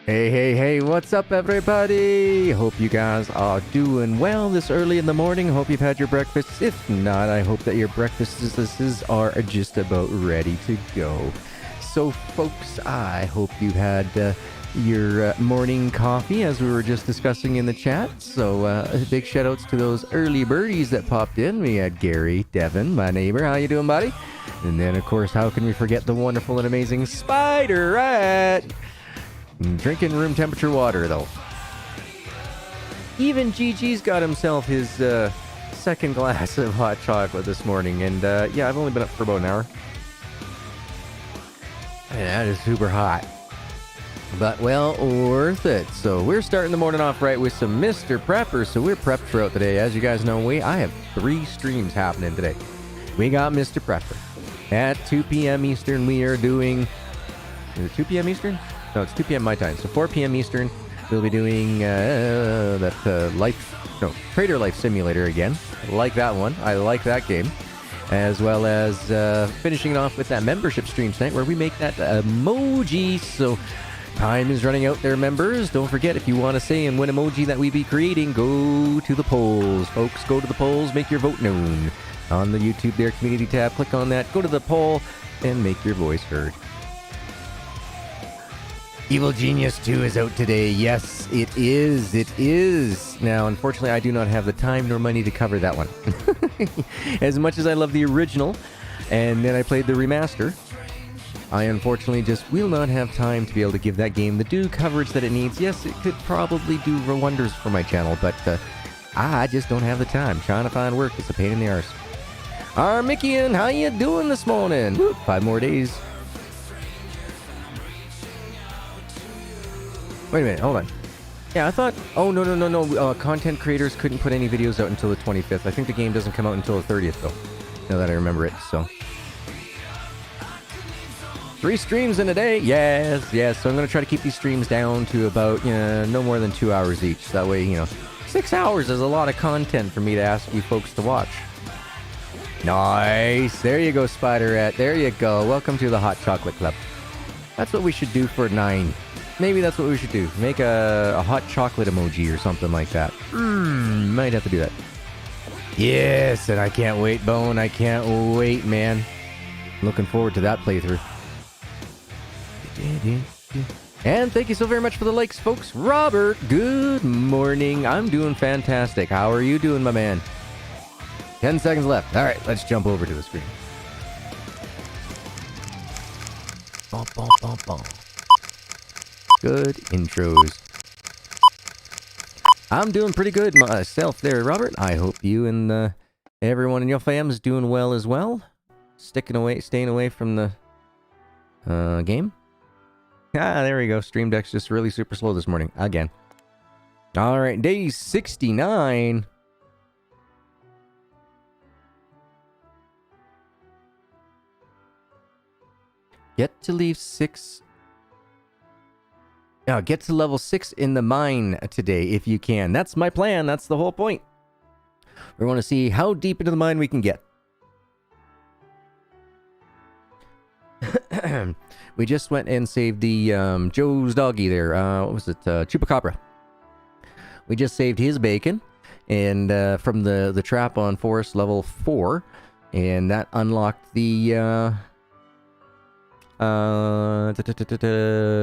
Hey, what's up, everybody? Hope you guys are doing well this early in the morning. Hope you've had your breakfast. If not, I hope that your breakfasts are just about ready to go. So, folks, I hope you had your morning coffee, as we were just discussing in the chat. So, big shout outs to those early birdies that popped in. We had Gary, Devin, my neighbor. How you doing, buddy? And then, of course, how can we forget the wonderful and amazing Spider Rat? Drinking room temperature water, though. Even GG's got himself his second glass of hot chocolate this morning. And yeah, I've only been up for about an hour. And that is super hot. But, well, worth it. So we're starting the morning off right with some Mr. Prepper. So we're prepped throughout the day. As you guys know, I have 3 streams happening today. We got Mr. Prepper. At 2 p.m. Eastern, we are doing... Is it 2 p.m. Eastern? No, it's 2 p.m. my time. So 4 p.m. Eastern, we'll be doing Trader Life Simulator again. I like that one. I like that game. As well as finishing it off with that membership stream tonight where we make that emoji. So time is running out there, members. Don't forget, if you want to say and win emoji that we be creating, go to the polls. Folks, go to the polls. Make your vote known. On the YouTube there, community tab, click on that. Go to the poll and make your voice heard. Evil Genius 2 is out today. Yes, it is. It is. Now, unfortunately, I do not have the time nor money to cover that one. As much as I love the original, and then I played the remaster, I unfortunately just will not have time to be able to give that game the due coverage that it needs. Yes, it could probably do wonders for my channel, but I just don't have the time. Trying to find work is a pain in the arse. Armickian, how you doing this morning? 5 more days. Wait a minute, hold on. Yeah, I thought... Oh, no. Content creators couldn't put any videos out until the 25th. I think the game doesn't come out until the 30th, though. Now that I remember it, so... 3 streams in a day? Yes. So I'm going to try to keep these streams down to about, no more than 2 hours each. That way, 6 hours is a lot of content for me to ask you folks to watch. Nice. There you go, Spider Rat. There you go. Welcome to the Hot Chocolate Club. That's what we should do for 9. Maybe that's what we should do. Make a hot chocolate emoji or something like that. Might have to do that. Yes, and I can't wait, Bone. I can't wait, man. Looking forward to that playthrough. And thank you so very much for the likes, folks. Robert, good morning. I'm doing fantastic. How are you doing, my man? 10 seconds left. All right, let's jump over to the screen. Bum. Good intros. I'm doing pretty good myself there, Robert. I hope you and everyone in your fam's doing well as well. Staying away from the game. Ah, there we go. Stream Deck's just really super slow this morning. Again. Alright, day 69. Get to level 6 in the mine today if you can. That's my plan. That's the whole point. We want to see how deep into the mine we can get. We just went and saved the Joe's doggy there. What was it? Chupacabra. We just saved his bacon and from the trap on forest level 4, and that unlocked the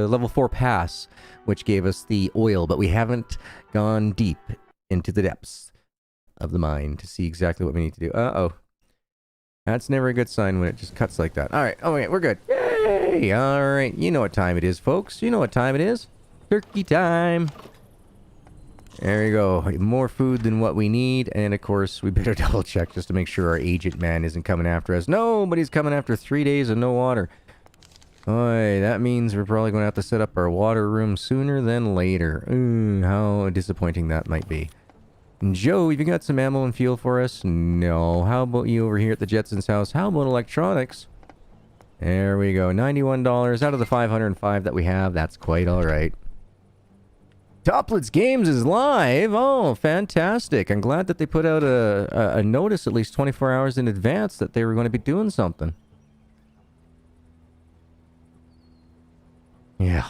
level 4 pass, which gave us the oil, but we haven't gone deep into the depths of the mine to see exactly what we need to do. Uh-oh. That's never a good sign when it just cuts like that. Alright, we're good. Yay! Alright, you know what time it is, folks. You know what time it is. Turkey time! There you go. More food than what we need, and of course, we better double check just to make sure our agent man isn't coming after us. Nobody's coming after 3 days of no water. Oy, that means we're probably going to have to set up our water room sooner than later. How disappointing that might be. Joe, have you got some ammo and fuel for us? No. How about you over here at the Jetsons house? How about electronics? There we go. $91 out of the 505 that we have. That's quite alright. Toplets Games is live! Oh, fantastic. I'm glad that they put out a notice at least 24 hours in advance that they were going to be doing something. Yeah.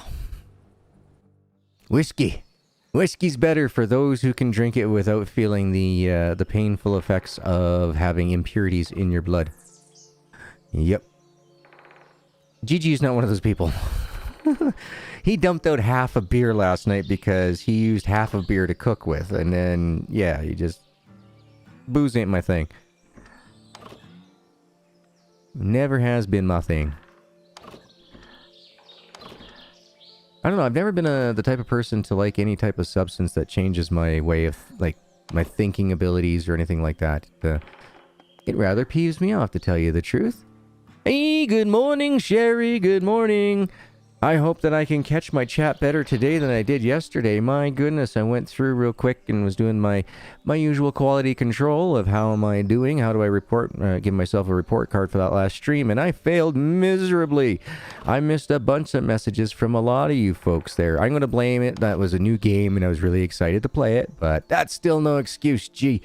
Whiskey. Whiskey's better for those who can drink it without feeling the painful effects of having impurities in your blood. Yep. Gigi's not one of those people. He dumped out half a beer last night because he used half a beer to cook with. And then, yeah, he just... Booze ain't my thing. Never has been my thing. I don't know, I've never been the type of person to like any type of substance that changes my way of, like, my thinking abilities or anything like that. It rather peeves me off, to tell you the truth. Hey, good morning, Sherry, good morning. I hope that I can catch my chat better today than I did yesterday. My goodness, I went through real quick and was doing my usual quality control of how am I doing, how do I report, give myself a report card for that last stream, and I failed miserably. I missed a bunch of messages from a lot of you folks there. I'm going to blame it. That was a new game and I was really excited to play it, but that's still no excuse. Gee,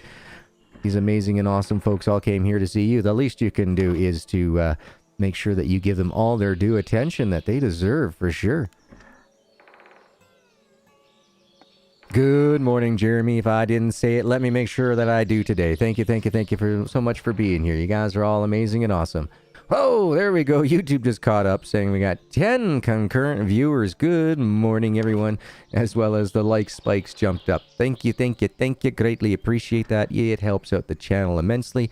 these amazing and awesome folks all came here to see you. The least you can do is to make sure that you give them all their due attention that they deserve, for sure. Good morning, Jeremy. If I didn't say it, let me make sure that I do today. Thank you for so much for being here. You guys are all amazing and awesome. Oh, there we go. YouTube just caught up saying we got 10 concurrent viewers. Good morning, everyone. As well as the like spikes jumped up. Thank you. Greatly appreciate that. Yeah, it helps out the channel immensely,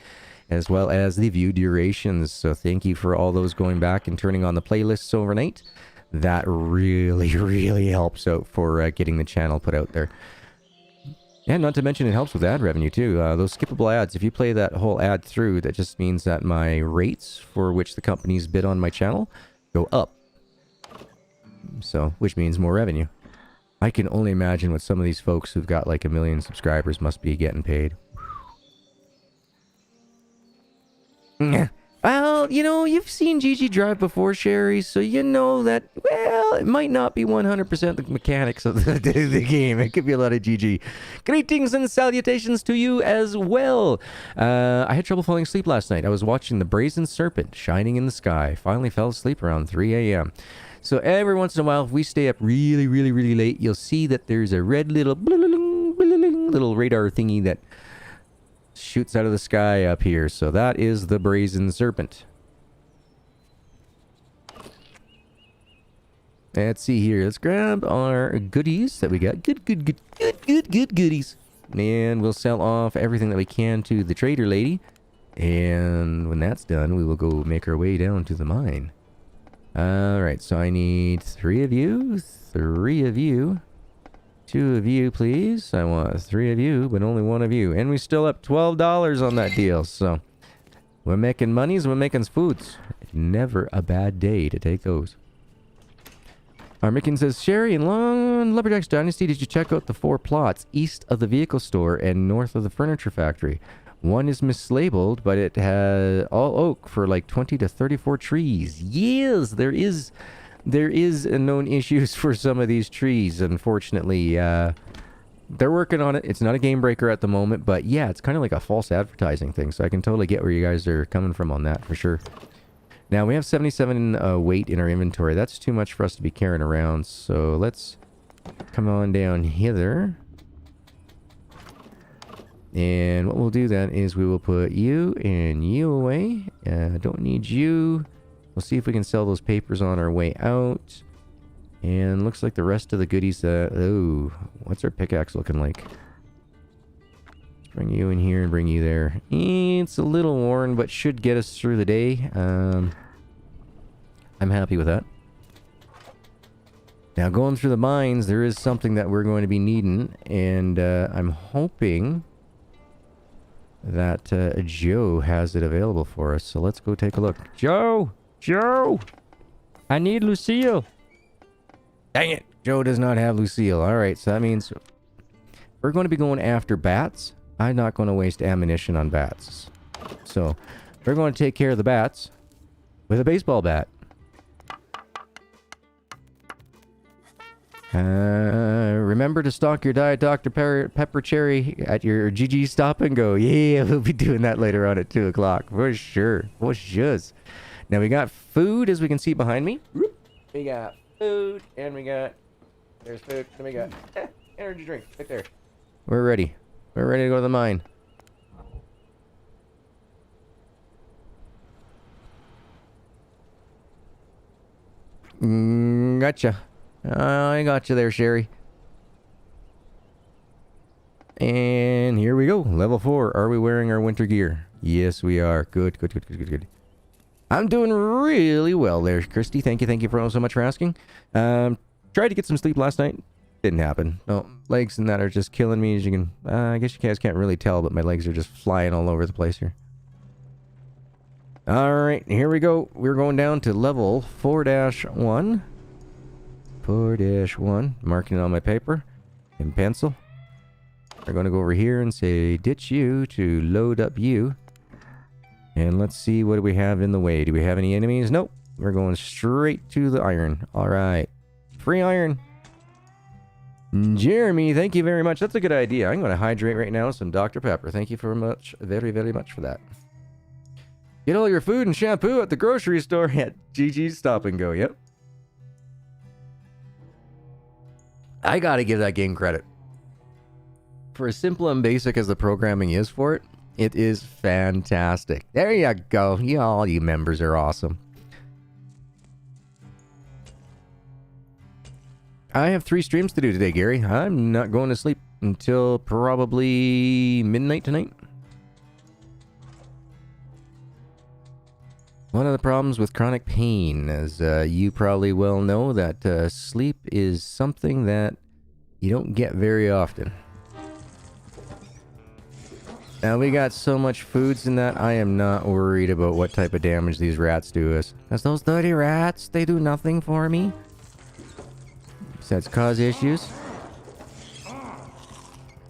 as well as the view durations. So thank you for all those going back and turning on the playlists overnight. That really helps out for getting the channel put out there. And not to mention it helps with ad revenue too. Those skippable ads, if you play that whole ad through, that just means that my rates for which the companies bid on my channel go up. So, which means more revenue. I can only imagine what some of these folks who've got like 1 million subscribers must be getting paid. Well, you know, you've seen Gigi drive before, Sherry, so you know that, well, it might not be 100% the mechanics of the game. It could be a lot of Gigi. Greetings and salutations to you as well. I had trouble falling asleep last night. I was watching the Brazen Serpent shining in the sky. Finally fell asleep around 3 a.m. So every once in a while, if we stay up really late, you'll see that there's a red little radar thingy that shoots out of the sky up here. So that is the Brazen Serpent. Let's see here. Let's grab our goodies that we got. Good goodies. And we'll sell off everything that we can to the trader lady. And when that's done, we will go make our way down to the mine. Alright, so I need 3 of you. 3 of you. 2 of you, please. I want 3 of you, but only 1 of you. And we still up $12 on that deal, so we're making monies, we're making foods. Never a bad day to take those. Armikin says, Sherry, in Long Lumberjack's Dynasty, did you check out the 4 plots east of the vehicle store and north of the furniture factory? One is mislabeled, but it has all oak for like 20 to 34 trees. Yes, there is known issues for some of these trees, unfortunately. They're working on it. It's not a game breaker at the moment, but yeah, it's kind of like a false advertising thing, so I can totally get where you guys are coming from on that, for sure. Now, we have 77 weight in our inventory. That's too much for us to be carrying around, so let's come on down hither. And what we'll do then is we will put you and you away. Don't need you. We'll see if we can sell those papers on our way out. And looks like the rest of the goodies... oh, what's our pickaxe looking like? Let's bring you in here and bring you there. It's a little worn, but should get us through the day. I'm happy with that. Now, going through the mines, there is something that we're going to be needing. And I'm hoping that Joe has it available for us. So let's go take a look. Joe! Joe! I need Lucille! Dang it! Joe does not have Lucille. Alright, so that means we're going to be going after bats. I'm not going to waste ammunition on bats. So, we're going to take care of the bats with a baseball bat. Remember to stock your Diet Dr. Pepper Cherry at your GG Stop and Go. Yeah, we'll be doing that later on at 2 o'clock. For sure. For sure. Now, we got food, as we can see behind me. We got food, and we got There's food. Then we got energy drink right there. We're ready. We're ready to go to the mine. Gotcha. I got you there, Sherry. And here we go. Level 4. Are we wearing our winter gear? Yes, we are. Good, good, good, good, good, good. I'm doing really well there, Christy. Thank you for so much for asking. Tried to get some sleep last night. Didn't happen. No, legs and that are just killing me, as you can... I guess you guys can't really tell, but my legs are just flying all over the place here. Alright, here we go. We're going down to level 4-1. 4-1. Marking it on my paper. In pencil. We're going to go over here and say, ditch you to load up you. And let's see, what do we have in the way? Do we have any enemies? Nope. We're going straight to the iron. Alright. Free iron. Jeremy, thank you very much. That's a good idea. I'm going to hydrate right now with some Dr. Pepper. Thank you very, very much for that. Get all your food and shampoo at the grocery store at GG's Stop and Go. Yep. I got to give that game credit. For as simple and basic as the programming is for it, it is fantastic. There you go. All you members are awesome. I have 3 streams to do today, Gary. I'm not going to sleep until probably midnight tonight. One of the problems with chronic pain, as you probably well know, that sleep is something that you don't get very often. Now, we got so much foods in that, I am not worried about what type of damage these rats do us. Because those dirty rats, they do nothing for me. Besides cause issues.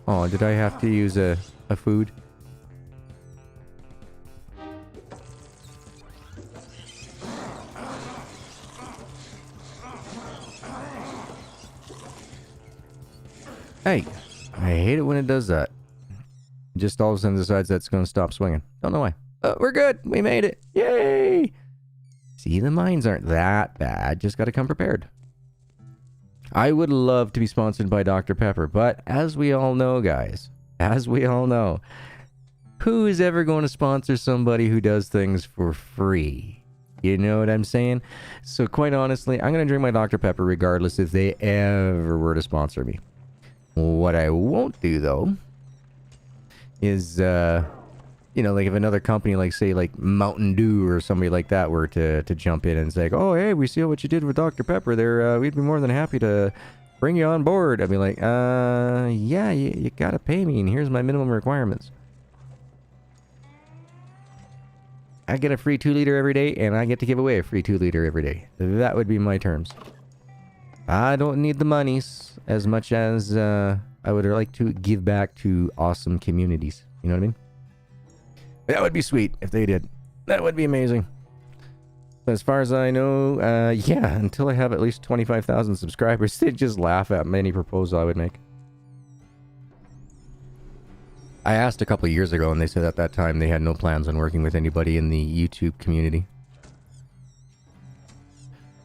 Oh, did I have to use a food? Hey, I hate it when it does that. Just all of a sudden decides that's going to stop swinging. Don't know why. We're good. We made it. Yay! See, the mines aren't that bad. Just got to come prepared. I would love to be sponsored by Dr. Pepper, but as we all know, guys, as we all know, who is ever going to sponsor somebody who does things for free? You know what I'm saying? So quite honestly, I'm going to drink my Dr. Pepper regardless if they ever were to sponsor me. What I won't do, though, is, you know, like if another company, like say, like Mountain Dew or somebody like that were to jump in and say, oh, hey, we see what you did with Dr. Pepper there. We'd be more than happy to bring you on board. I'd be like, yeah, you gotta pay me, and here's my minimum requirements. I get a free 2-liter every day, and I get to give away a free 2-liter every day. That would be my terms. I don't need the monies as much as I would like to give back to awesome communities. You know what I mean? That would be sweet if they did. That would be amazing. But as far as I know, yeah, until I have at least 25,000 subscribers, they'd just laugh at any proposal I would make. I asked a couple of years ago, and they said at that time they had no plans on working with anybody in the YouTube community.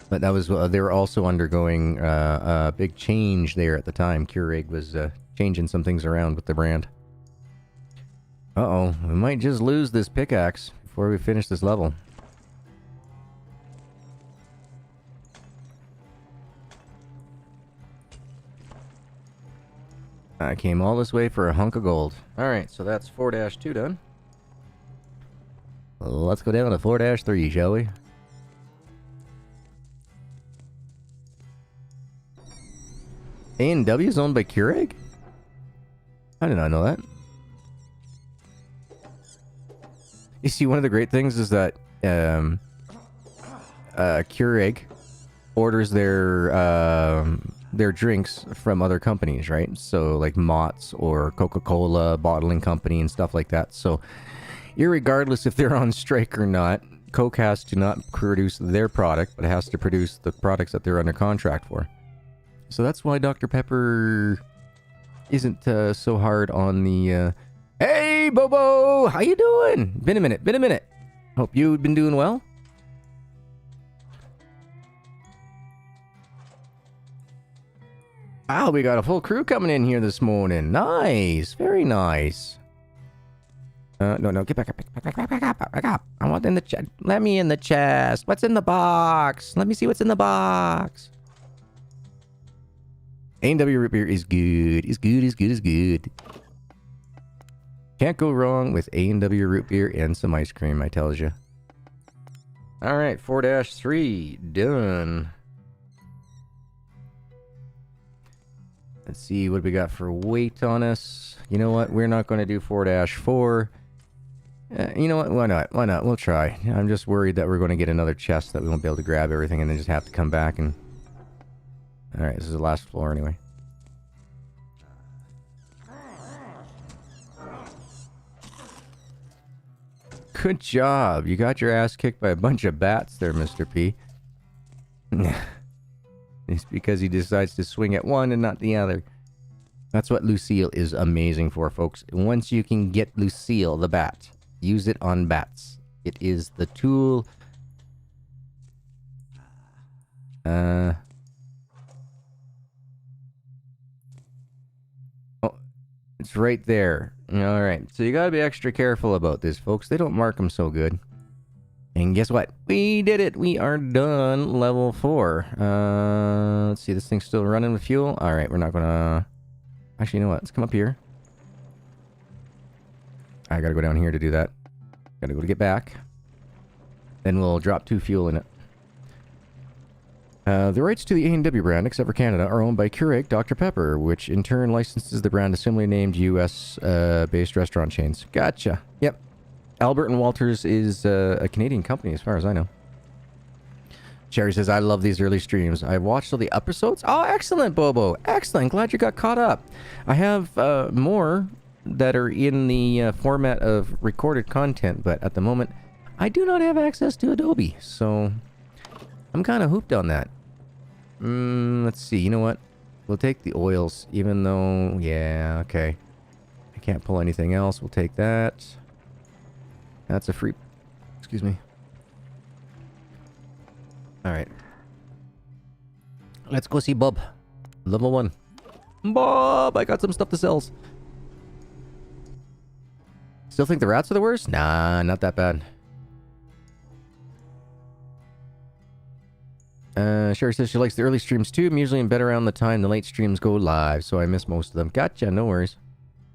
But that was, they were also undergoing a big change there at the time. Keurig was changing some things around with the brand. Uh-oh, we might just lose this pickaxe before we finish this level. I came all this way for a hunk of gold. Alright, so that's 4-2 done. Let's go down to 4-3, shall we? A&W is owned by Keurig? I did not know that. You see, one of the great things is that Keurig orders their drinks from other companies, right? So like Mott's or Coca-Cola bottling company and stuff like that. So irregardless if they're on strike or not, Coke has to not produce their product, but it has to produce the products that they're under contract for. So that's why Dr. Pepper isn't so hard on the... Hey, Bobo! How you doing? Been a minute. Hope you've been doing well. Wow, we got a full crew coming in here this morning. Nice. Very nice. No, get back up. Back up. I want in the chest. Let me in the chest. What's in the box? Let me see what's in the box. A&W root beer is good. Is good. Can't go wrong with A&W root beer and some ice cream, I tells you. Alright, 4-3. Done. Let's see what we got for weight on us. You know what? We're not going to do 4-4. You know what? Why not? Why not? We'll try. I'm just worried that we're going to get another chest that we won't be able to grab everything and then just have to come back and... Alright, this is the last floor anyway. Good job. You got your ass kicked by a bunch of bats there, Mr. P. It's because he decides to swing at one and not the other. That's what Lucille is amazing for, folks. Once you can get Lucille, the bat, use it on bats. It is the tool. Oh, it's right there. Alright, so you gotta be extra careful about this, folks. They don't mark them so good. And guess what? We did it! We are done level 4. Let's see, this thing's still running with fuel. Alright, we're not gonna... Actually, you know what? Let's come up here. I gotta go down here to do that. Gotta go to get back. Then we'll drop 2 fuel in it. The rights to the A&W brand, except for Canada, are owned by Keurig Dr. Pepper, which in turn licenses the brand to similarly named U.S.-based restaurant chains. Gotcha. Yep. Albert and Walters is a Canadian company, as far as I know. Sherry says, I love these early streams. I've watched all the episodes. Oh, excellent, Bobo. Excellent. Glad you got caught up. I have more that are in the format of recorded content, but at the moment, I do not have access to Adobe, so I'm kind of hooped on that. Let's see. You know what? We'll take the oils, even though... Yeah, okay. I can't pull anything else. We'll take that. That's a free... Excuse me. Alright. Let's go see Bob. Level 1. Bob! I got some stuff to sell. Still think the rats are the worst? Nah, not that bad. Sherry says she likes the early streams too. I'm usually in bed around the time the late streams go live, so I miss most of them. Gotcha, no worries.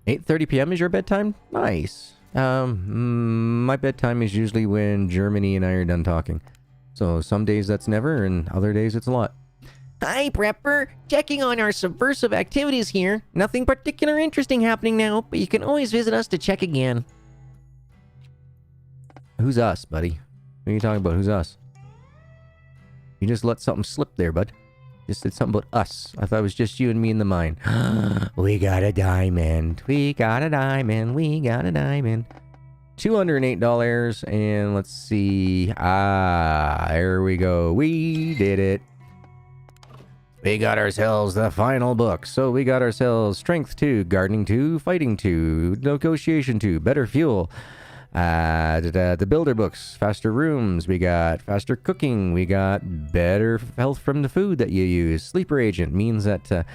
8:30 p.m. is your bedtime? Nice. My bedtime is usually when Germany and I are done talking. So some days that's never, and other days it's a lot. Hi, Prepper! Checking on our subversive activities here. Nothing particular interesting happening now, but you can always visit us to check again. Who's us, buddy? What are you talking about? Who's us? You just let something slip there, bud. Just said something about us. I thought it was just you and me in the mine. We got a diamond. We got a diamond. We got a diamond. $208. And let's see. There we go. We did it. We got ourselves the final book. So we got ourselves Strength 2, Gardening 2, Fighting 2, Negotiation 2, Better Fuel. The builder books, faster rooms, we got faster cooking, we got better health from the food that you use. Sleeper agent means that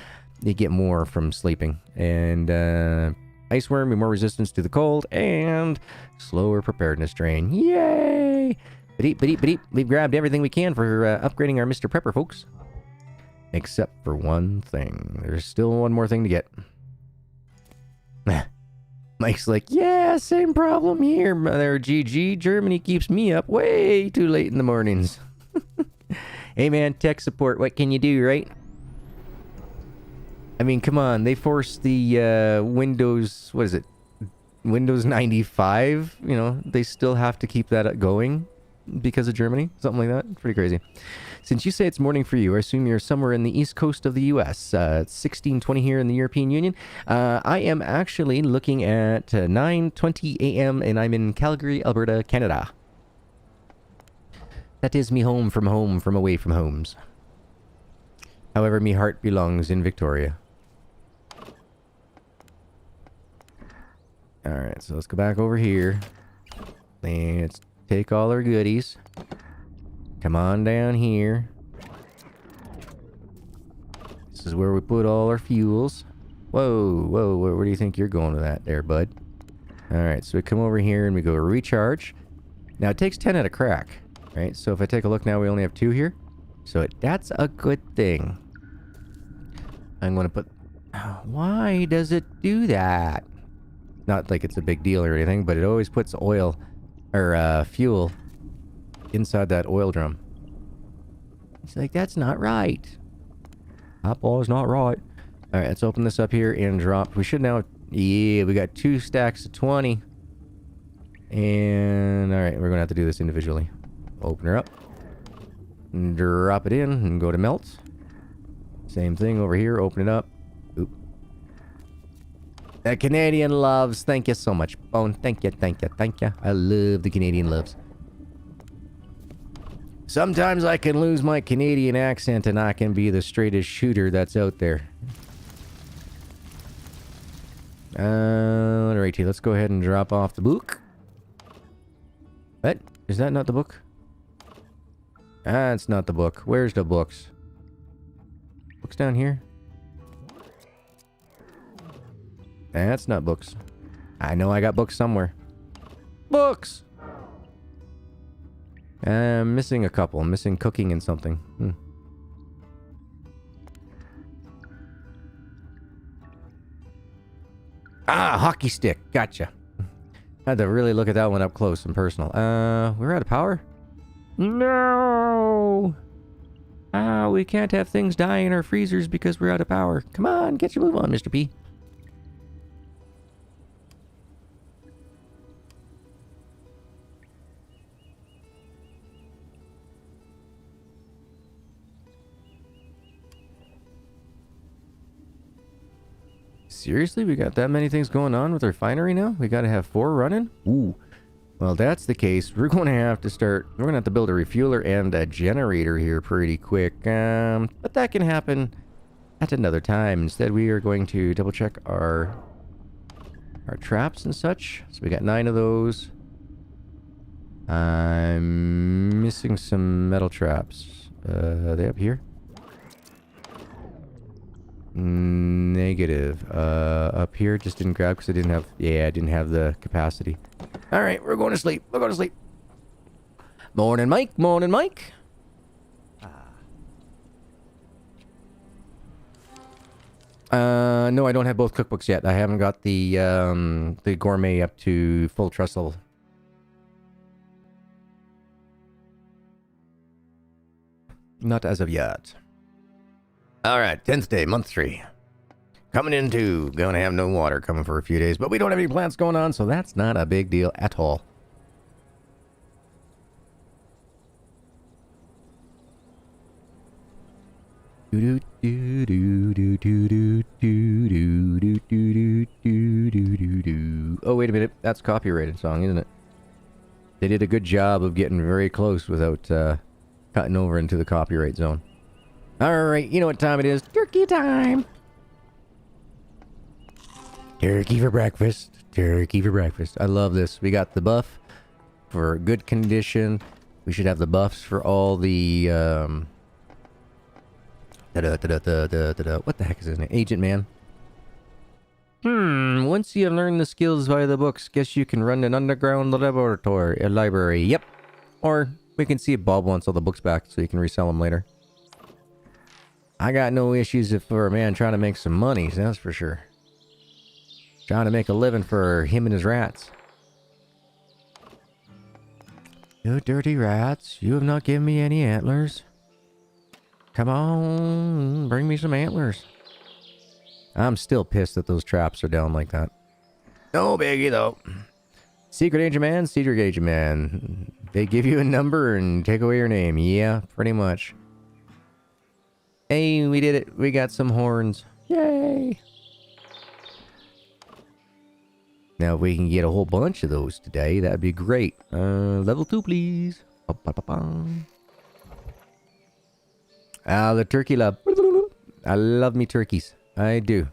you get more from sleeping. And ice worm, more resistance to the cold, and slower preparedness drain. Yay! But we've grabbed everything we can for upgrading our Mr. Prepper, folks. Except for one thing. There's still one more thing to get. Mike's like, yeah, same problem here, Mother GG. Germany keeps me up way too late in the mornings. Hey, man, tech support, what can you do, right? I mean, come on. They forced the Windows, what is it? Windows 95? You know, they still have to keep that going because of Germany. Something like that. Pretty crazy. Since you say it's morning for you, I assume you're somewhere in the east coast of the U.S. It's 16:20 here in the European Union. I am actually looking at 9:20 a.m. and I'm in Calgary, Alberta, Canada. That is me home from away from homes. However, me heart belongs in Victoria. Alright, so let's go back over here. Let's take all our goodies. Come on down here. This is where we put all our fuels. Whoa, whoa, where do you think you're going with that there, bud? Alright, so we come over here and we go recharge. Now, it takes 10 at a crack, right? So if I take a look now, we only have 2 here. So that's a good thing. I'm going to put... Why does it do that? Not like it's a big deal or anything, but it always puts oil, or fuel, inside that oil drum. It's like, that's not right. That ball's not right. Alright, let's open this up here and drop. We should now... Yeah, we got 2 stacks of 20. And... Alright, we're going to have to do this individually. Open her up. Drop it in and go to melt. Same thing over here. Open it up. Oop. The Canadian loves. Thank you so much, Bone. Thank you, thank you, thank you. I love the Canadian loves. Sometimes I can lose my Canadian accent and I can be the straightest shooter that's out there. Alrighty, let's go ahead and drop off the book. What? Is that not the book? That's not the book. Where's the books? Books down here? That's not books. I know I got books somewhere. Books! I'm missing a couple. I'm missing cooking and something. Ah, hockey stick. Gotcha. Had to really look at that one up close and personal. We're out of power? No! We can't have things die in our freezers because we're out of power. Come on, get your move on, Mr. P. Seriously? We got that many things going on with the refinery now? We gotta have 4 running? Ooh. Well, that's the case. We're going to have to start... We're going to have to build a refueler and a generator here pretty quick. But that can happen at another time. Instead, we are going to double check our traps and such. So we got 9 of those. I'm missing some metal traps. Are they up here? Negative. Up here, just didn't grab because I didn't have... Yeah, I didn't have the capacity. Alright, we're going to sleep. We're going to sleep. Morning, Mike. Morning, Mike. No, I don't have both cookbooks yet. I haven't got the gourmet up to full trust level. Not as of yet. Alright, 10th day, month 3. Coming into, gonna have no water coming for a few days, but we don't have any plants going on, so that's not a big deal at all. Oh, wait a minute. That's a copyrighted song, isn't it? They did a good job of getting very close without cutting over into the copyright zone. Alright, you know what time it is. Turkey time! Turkey for breakfast. Turkey for breakfast. I love this. We got the buff for good condition. We should have the buffs for all the, what the heck is his name? Agent Man. Once you have learned the skills via the books, guess you can run an underground laboratory, a library. Yep. Or we can see if Bob wants all the books back so you can resell them later. I got no issues if for a man trying to make some money, that's for sure. Trying to make a living for him and his rats. You dirty rats, you have not given me any antlers. Come on, bring me some antlers. I'm still pissed that those traps are down like that. No biggie though. Secret Agent Man, Secret Agent Man. They give you a number and take away your name. Yeah, pretty much. Hey, we did it. We got some horns. Yay! Now, if we can get a whole bunch of those today, that'd be great. Level 2, please. Ah, the turkey love. I love me turkeys. I do.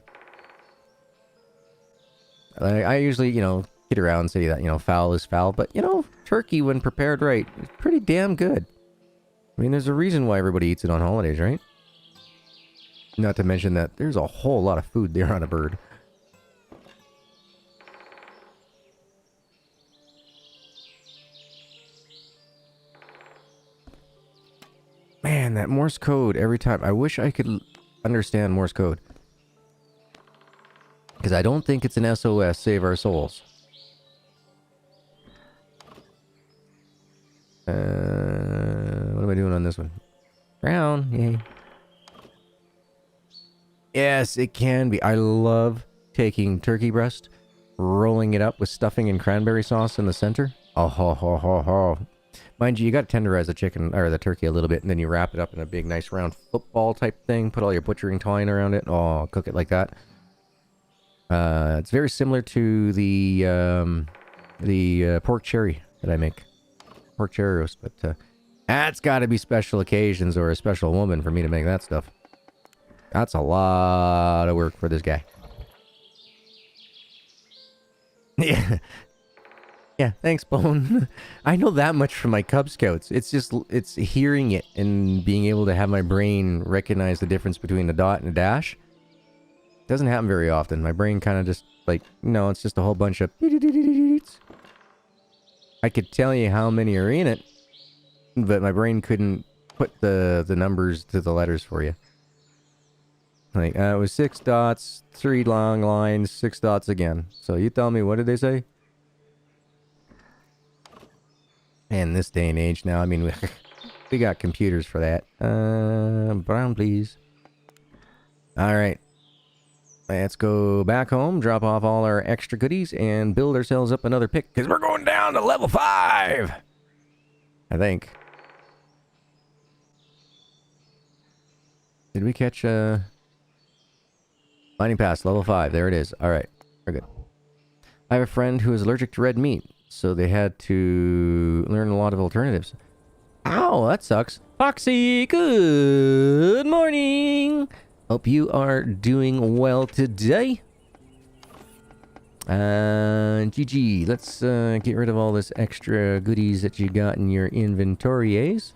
I usually, kid around and say that, foul is foul. But, turkey, when prepared right, is pretty damn good. I mean, there's a reason why everybody eats it on holidays, right? Not to mention that there's a whole lot of food there on a bird. Man, that Morse code every time. I wish I could understand Morse code. Because I don't think it's an SOS, save our souls. What am I doing on this one? Brown, yay. Yes, it can be. I love taking turkey breast, rolling it up with stuffing and cranberry sauce in the center. Oh, ho, ho, ho, ho. Mind you, you got to tenderize the chicken, or the turkey a little bit, and then you wrap it up in a big, nice, round football type thing. Put all your butchering twine around it. Oh, cook it like that. It's very similar to the pork cherry that I make. Pork cherry roast, but that's got to be special occasions or a special woman for me to make that stuff. That's a lot of work for this guy. Yeah. Yeah, thanks, Bone. I know that much from my Cub Scouts. It's just, it's hearing it and being able to have my brain recognize the difference between a dot and a dash. Doesn't happen very often. My brain kind of just, like, no, it's just a whole bunch of... I could tell you how many are in it, but my brain couldn't put the numbers to the letters for you. Like, it was 6 dots, 3 long lines, 6 dots again. So you tell me, what did they say? And this day and age now, I mean, we got computers for that. Brown, please. Alright. Let's go back home, drop off all our extra goodies, and build ourselves up another pick, because we're going down to level 5! I think. Did we catch Mining Pass, level 5. There it is. Alright, we're good. I have a friend who is allergic to red meat, so they had to learn a lot of alternatives. Ow, that sucks. Foxy, good morning! Hope you are doing well today. GG, let's get rid of all this extra goodies that you got in your inventories.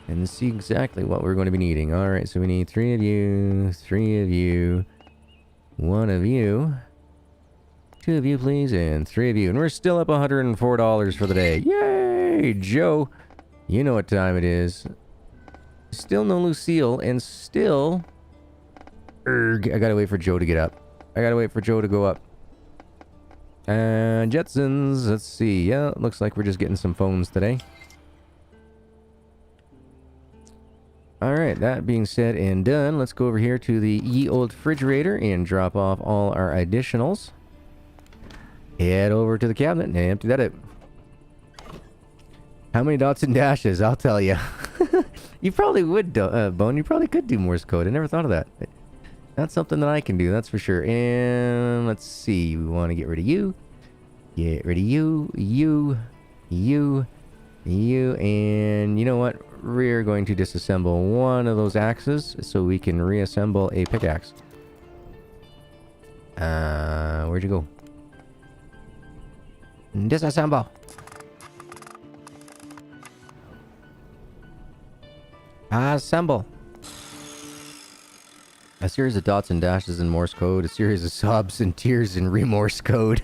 And see exactly what we're going to be needing. Alright, so we need 3 of you, 3 of you, 1 of you, 2 of you please, and 3 of you. And we're still up $104 for the day. Yay, Joe! You know what time it is. Still no Lucille, and still... I gotta wait for Joe to get up. I gotta wait for Joe to go up. Jetsons, let's see. Yeah, looks like we're just getting some phones today. Alright, that being said and done, let's go over here to the ye old refrigerator and drop off all our additionals. Head over to the cabinet and empty that out. How many dots and dashes? I'll tell you. You probably would, Bone. You probably could do Morse code. I never thought of that. That's something that I can do, that's for sure. And let's see. We want to get rid of you. Get rid of you. You. And you know what? We're going to disassemble one of those axes so we can reassemble a pickaxe. Where'd you go? Disassemble. Assemble. A series of dots and dashes in Morse code, a series of sobs and tears in remorse code.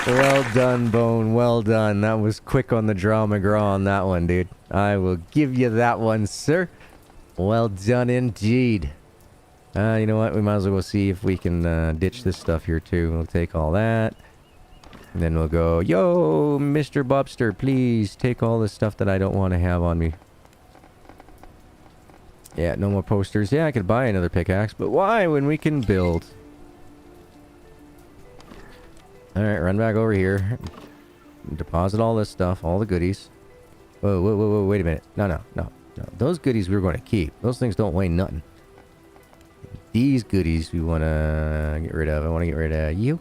Well done, Bone. Well done. That was quick on the draw McGraw on that one, dude. I will give you that one, sir. Well done indeed. You know what? We might as well go see if we can ditch this stuff here, too. We'll take all that. And then we'll go, yo, Mr. Bobster, please take all the stuff that I don't want to have on me. Yeah, no more posters. Yeah, I could buy another pickaxe, but why when we can build? Alright, run back over here. Deposit all this stuff, all the goodies. Whoa, wait a minute. No. Those goodies we're going to keep. Those things don't weigh nothing. These goodies we want to get rid of. I want to get rid of you,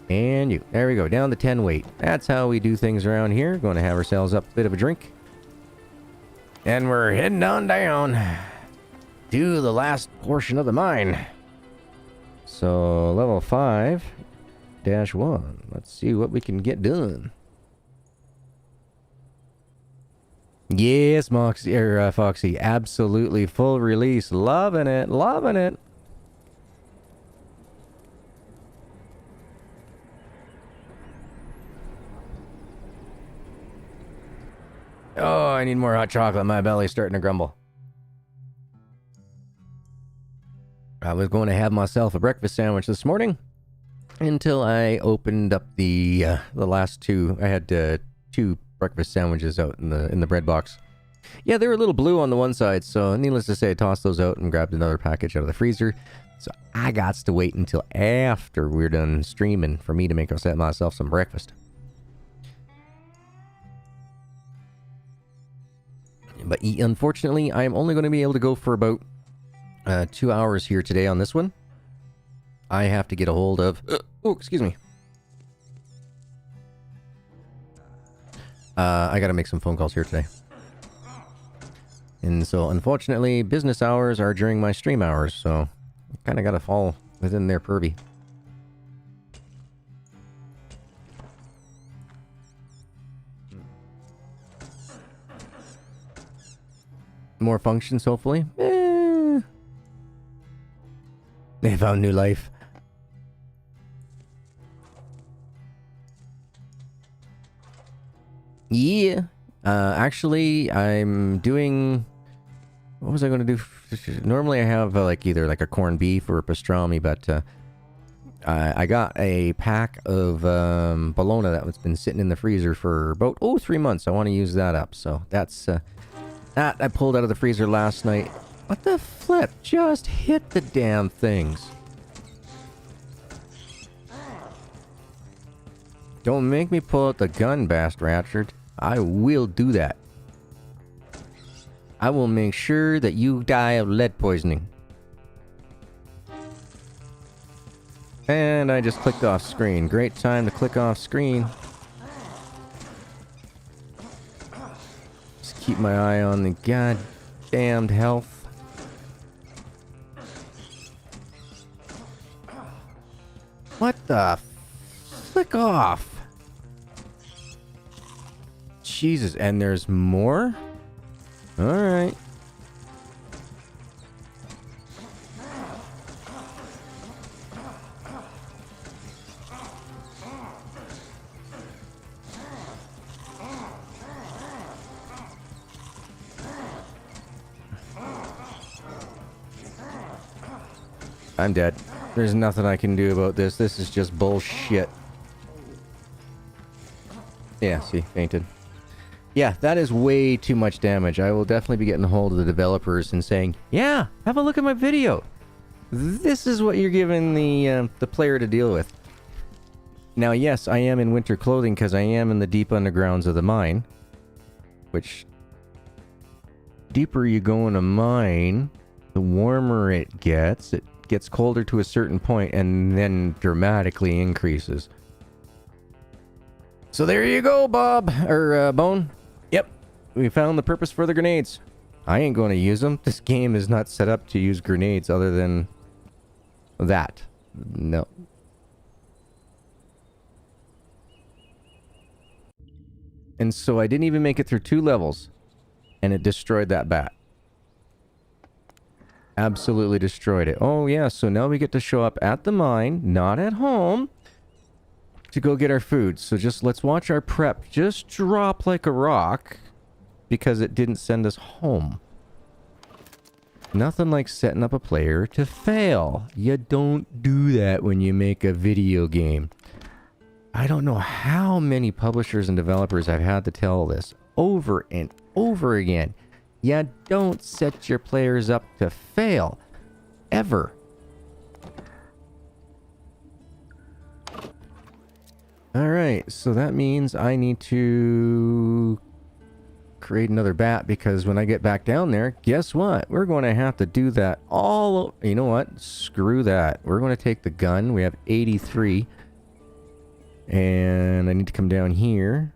and you. There we go, down to 10 weight. That's how we do things around here. Going to have ourselves up a bit of a drink. And we're heading on down to the last portion of the mine. So, level 5. -1. Let's see what we can get done. Yes, Moxie, Foxy. Absolutely. Full release. Loving it. Loving it. Oh, I need more hot chocolate. My belly's starting to grumble. I was going to have myself a breakfast sandwich this morning until I opened up the last two. I had 2 breakfast sandwiches out in the bread box. Yeah, they were a little blue on the one side, so needless to say, I tossed those out and grabbed another package out of the freezer. So I got to wait until after we're done streaming for me to make myself some breakfast. But unfortunately, I'm only going to be able to go for about 2 hours here today on this one. I have to get a hold of... oh, excuse me. I got to make some phone calls here today. And so, unfortunately, business hours are during my stream hours, so I kind of got to fall within their purview. More functions, hopefully. They found new life. Yeah. Actually, I'm doing... What was I going to do? Normally I have either a corned beef or a pastrami, but I got a pack of bologna that's been sitting in the freezer for about 3 months. I want to use that up, so that's that I pulled out of the freezer last night. What the flip? Just hit the damn things. Don't make me pull out the gun, bastard. I will do that. I will make sure that you die of lead poisoning. And I just clicked off screen. Great time to click off screen. Just keep my eye on the goddamned health. What the... Flick off. Jesus, and there's more? Alright. I'm dead. There's nothing I can do about this. This is just bullshit. Yeah, see, fainted. Yeah, that is way too much damage. I will definitely be getting a hold of the developers and saying, yeah, have a look at my video. This is what you're giving the player to deal with. Now, yes, I am in winter clothing because I am in the deep undergrounds of the mine. Which, deeper you go in a mine, the warmer it gets. It gets colder to a certain point and then dramatically increases. So there you go, Bob, or Bone. Yep, we found the purpose for the grenades. I ain't going to use them. This game is not set up to use grenades other than that. No. And so I didn't even make it through 2 levels, and it destroyed that bat. Absolutely destroyed it. Oh yeah, so now we get to show up at the mine, not at home, to go get our food. So just let's watch our prep just drop like a rock because it didn't send us home. Nothing like setting up a player to fail. You don't do that when you make a video game. I don't know how many publishers and developers I've had to tell this over and over again. You don't set your players up to fail. Ever. Alright, so that means I need to create another bat because when I get back down there, guess what? We're going to have to do that all... You know what? Screw that. We're going to take the gun. We have 83. And I need to come down here.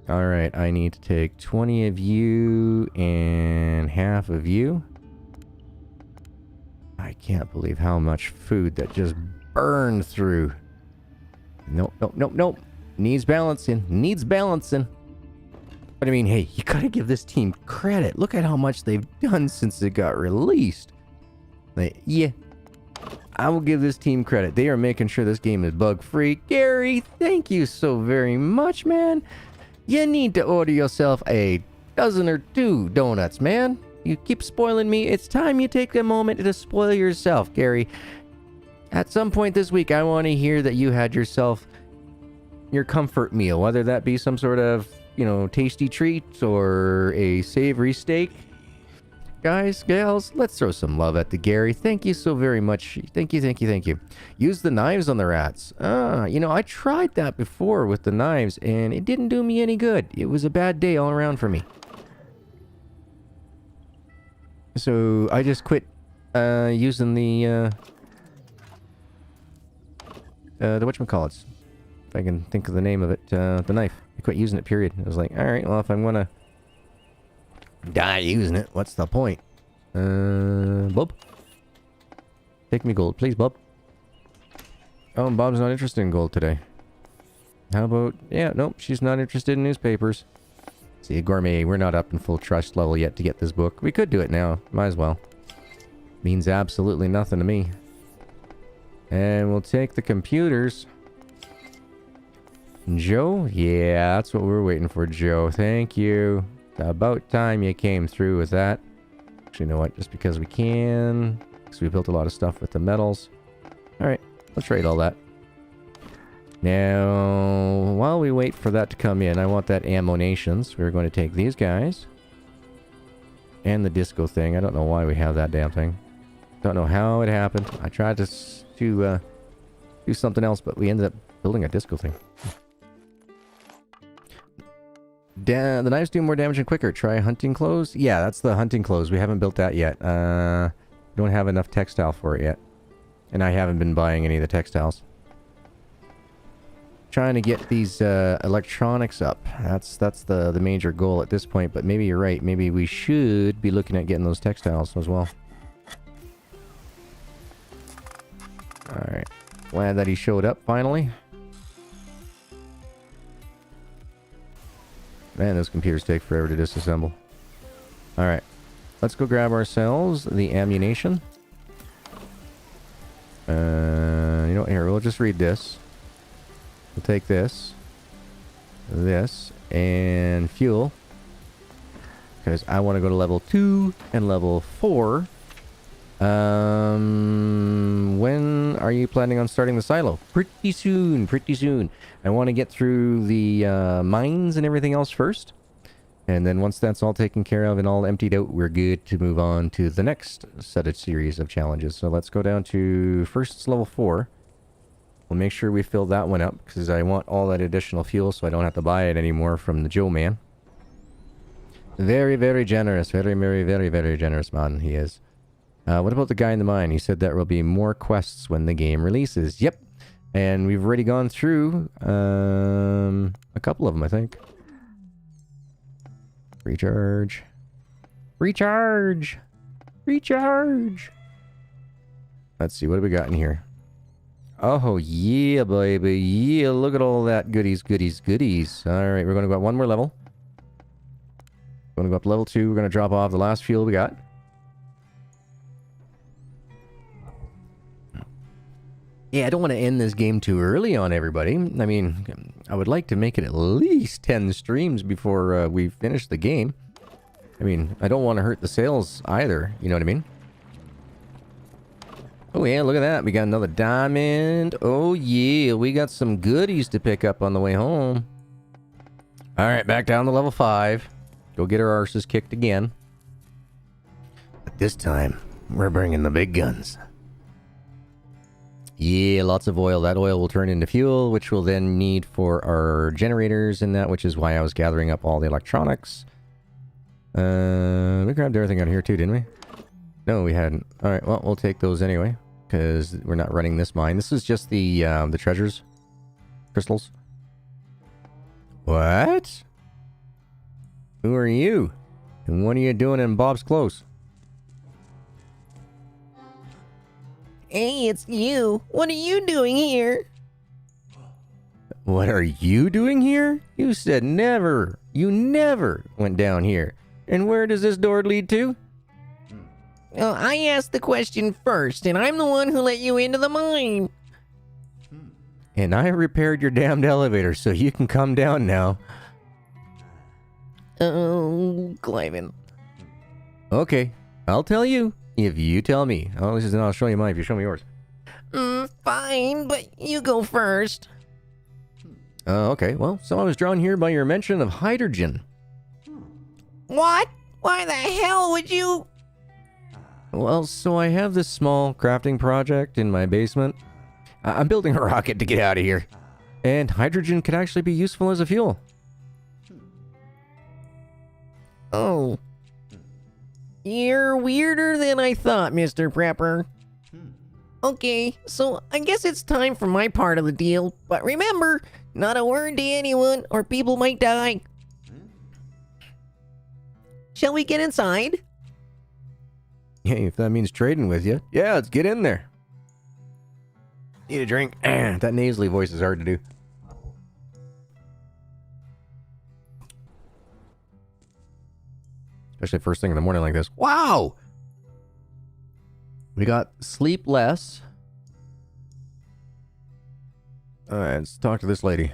Alright, I need to take 20 of you and half of you. I can't believe how much food that just burned through. Nope, nope, nope, nope. Needs balancing. Needs balancing. But I mean, hey, you gotta give this team credit. Look at how much they've done since it got released. Like, yeah, I will give this team credit. They are making sure this game is bug-free. Gary, thank you so very much, man. You need to order yourself a dozen or 2 donuts, man. You keep spoiling me. It's time you take a moment to spoil yourself, Gary. At some point this week, I want to hear that you had yourself your comfort meal, whether that be some sort of, you know, tasty treat or a savory steak. Guys, gals, let's throw some love at the Gary. Thank you so very much. Thank you, thank you, thank you. Use the knives on the rats. You know, I tried that before with the knives, and it didn't do me any good. It was a bad day all around for me. So, I just quit using the whatchamacallits. If I can think of the name of it, the knife. I quit using it, period. I was like, alright, well, if I'm gonna die using it, what's the point? Bob? Take me gold, please, Bob. Oh, Bob's not interested in gold today. How about... Yeah, nope, she's not interested in newspapers. See, Gourmet, we're not up in full trust level yet to get this book. We could do it now. Might as well. Means absolutely nothing to me. And we'll take the computers. Joe? Yeah, that's what we're waiting for, Joe. Thank you. About time you came through with that. Actually, you know what? Just because we can. Because we built a lot of stuff with the metals. Alright, let's trade all that. Now, while we wait for that to come in, I want that ammo-nations. We're going to take these guys. And the disco thing. I don't know why we have that damn thing. Don't know how it happened. I tried to do something else, but we ended up building a disco thing. The knives do more damage and quicker. Try hunting clothes. Yeah, that's the hunting clothes. We haven't built that yet. Don't have enough textile for it yet. And I haven't been buying any of the textiles. Trying to get these electronics up. That's the major goal at this point, but maybe you're right. Maybe we should be looking at getting those textiles as well. Alright. Glad that he showed up finally. Man, those computers take forever to disassemble. Alright. Let's go grab ourselves the ammunition. You know what? Here, we'll just read this. We'll take this. This. And fuel. Because I want to go to level 2 and level 4. When are you planning on starting the silo? Pretty soon, pretty soon. I want to get through the mines and everything else first. And then once that's all taken care of and all emptied out, we're good to move on to the next set of series of challenges. So let's go down to first level 4. We'll make sure we fill that one up because I want all that additional fuel so I don't have to buy it anymore from the Joe man. Very, very generous. Very, very, very, very generous man he is. What about the guy in the mine? He said there will be more quests when the game releases. Yep. And we've already gone through a couple of them, I think. Recharge. Recharge! Recharge! Let's see, what do we got in here? Oh, yeah, baby. Yeah, look at all that goodies, goodies, goodies. Alright, we're going to go up one more level. We're going to go up to level 2. We're going to drop off the last fuel we got. Yeah, I don't want to end this game too early on everybody. I mean, I would like to make it at least 10 streams before we finish the game. I mean, I don't want to hurt the sales either, you know what I mean? Oh yeah, look at that. We got another diamond. Oh yeah, we got some goodies to pick up on the way home. Alright, back down to level 5. Go get our arses kicked again. But this time, we're bringing the big guns. Yeah, lots of oil. That oil will turn into fuel, which we'll then need for our generators and that, which is why I was gathering up all the electronics. We grabbed everything out of here too, didn't we? No, we hadn't. Alright, well, we'll take those anyway, because we're not running this mine. This is just the treasures. Crystals. What? Who are you? And what are you doing in Bob's clothes? Hey, it's you. What are you doing here? What are you doing here? You said never. You never went down here. And where does this door lead to? I asked the question first, and I'm the one who let you into the mine. And I repaired your damned elevator so you can come down now. Oh, Gamin. Okay, I'll tell you if you tell me. I'll show you mine if you show me yours. Fine, but you go first. Okay, well, so I was drawn here by your mention of hydrogen. What? Why the hell would you? Well, so I have this small crafting project in my basement. I'm building a rocket to get out of here. And hydrogen could actually be useful as a fuel. Oh. You're weirder than I thought, Mr. Prepper. Okay, so I guess it's time for my part of the deal. But remember, not a word to anyone or people might die. Shall we get inside? Hey, if that means trading with you. Yeah, let's get in there. Need a drink. That nasally voice is hard to do. Especially first thing in the morning like this. Wow! We got sleep less. Alright, let's talk to this lady.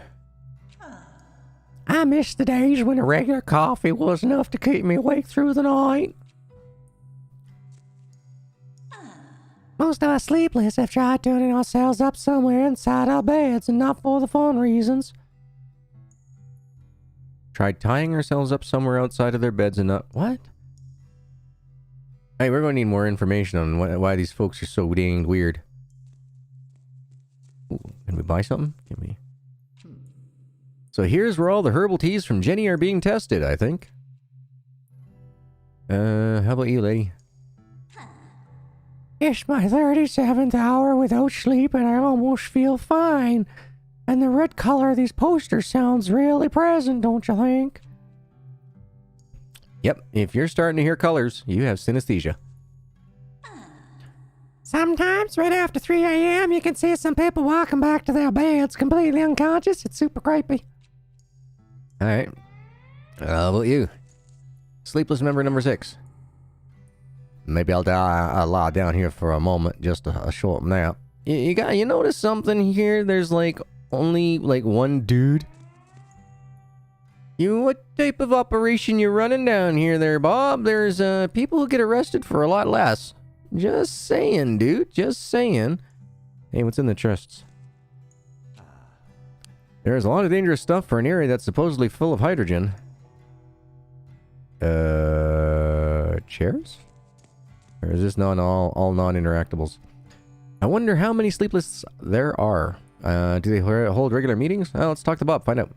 I miss the days when a regular coffee was enough to keep me awake through the night. Most of us sleepless have tried tuning ourselves up somewhere inside our beds and not for the fun reasons. Tried tying ourselves up somewhere outside of their beds and not... What? Hey, we're going to need more information on why these folks are so dang weird. Ooh, can we buy something? Can we... So here's where all the herbal teas from Jenny are being tested, I think. How about you, lady? It's my 37th hour without sleep and I almost feel fine. And the red color of these posters sounds really present, don't you think? Yep, if you're starting to hear colors, you have synesthesia. Sometimes, right after 3 a.m., you can see some people walking back to their beds completely unconscious. It's super creepy. Alright. How about you? Sleepless member number 6. Maybe I'll lie down here for a moment, just a short nap. You notice something here? There's only one dude. What type of operation you running down here there, Bob? There's people who get arrested for a lot less. Just saying, dude. Just saying. Hey, what's in the chests? There's a lot of dangerous stuff for an area that's supposedly full of hydrogen. Chairs? Or is this not all non-interactables? I wonder how many sleepless there are. Do they hold regular meetings? Let's talk to Bob, find out.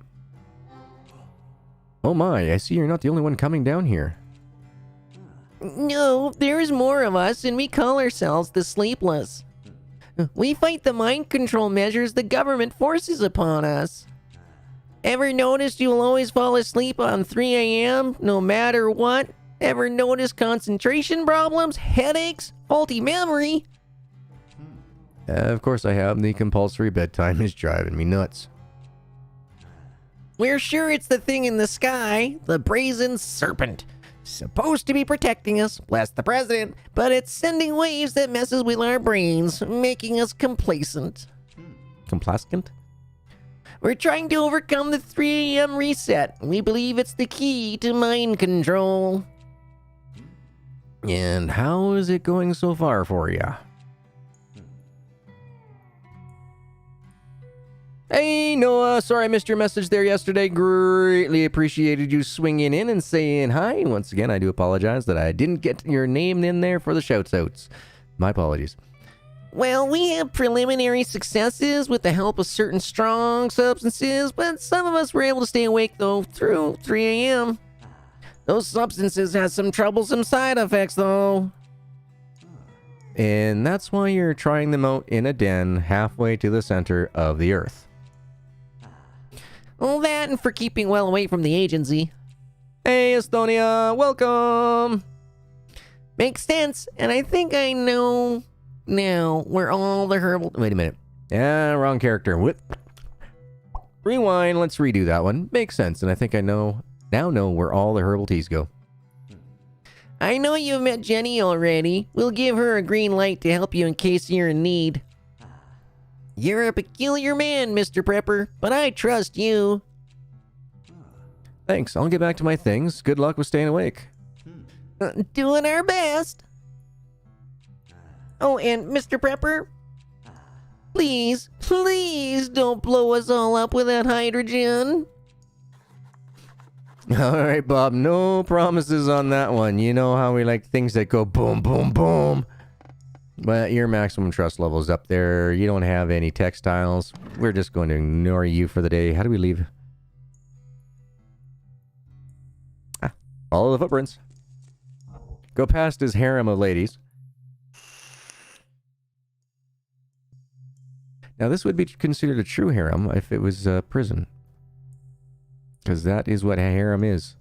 Oh my, I see you're not the only one coming down here. No, there's more of us, and we call ourselves the Sleepless. We fight the mind control measures the government forces upon us. Ever noticed you'll always fall asleep on 3 a.m. no matter what? Ever notice concentration problems, headaches, faulty memory? Of course I have. The compulsory bedtime is driving me nuts. We're sure it's the thing in the sky, the brazen serpent. Supposed to be protecting us, bless the president, but it's sending waves that messes with our brains, making us complacent. Complacent? We're trying to overcome the 3 a.m. reset. We believe it's the key to mind control. And how is it going so far for you? Hey, Noah. Sorry I missed your message there yesterday. Greatly appreciated you swinging in and saying hi. Once again, I do apologize that I didn't get your name in there for the shout-outs. My apologies. Well, we have preliminary successes with the help of certain strong substances, but some of us were able to stay awake, though, through 3 a.m. Those substances have some troublesome side effects, though. And that's why you're trying them out in a den halfway to the center of the Earth. All that and for keeping well away from the agency. Hey, Estonia, welcome! Makes sense, and I think I know Now, where all the herbal... Wait a minute. Yeah, wrong character. What? Rewind. Let's redo that one. Makes sense. And I think I now know where all the herbal teas go. I know you've met Jenny already. We'll give her a green light to help you in case you're in need. You're a peculiar man, Mr. Prepper, but I trust you. Thanks. I'll get back to my things. Good luck with staying awake. Doing our best. Oh, and Mr. Prepper, please, please don't blow us all up with that hydrogen. All right, Bob. No promises on that one. You know how we like things that go boom, boom, boom. But your maximum trust level is up there. You don't have any textiles. We're just going to ignore you for the day. How do we leave? Follow the footprints. Go past his harem of ladies. Now, this would be considered a true harem if it was a prison. Because that is what a harem is.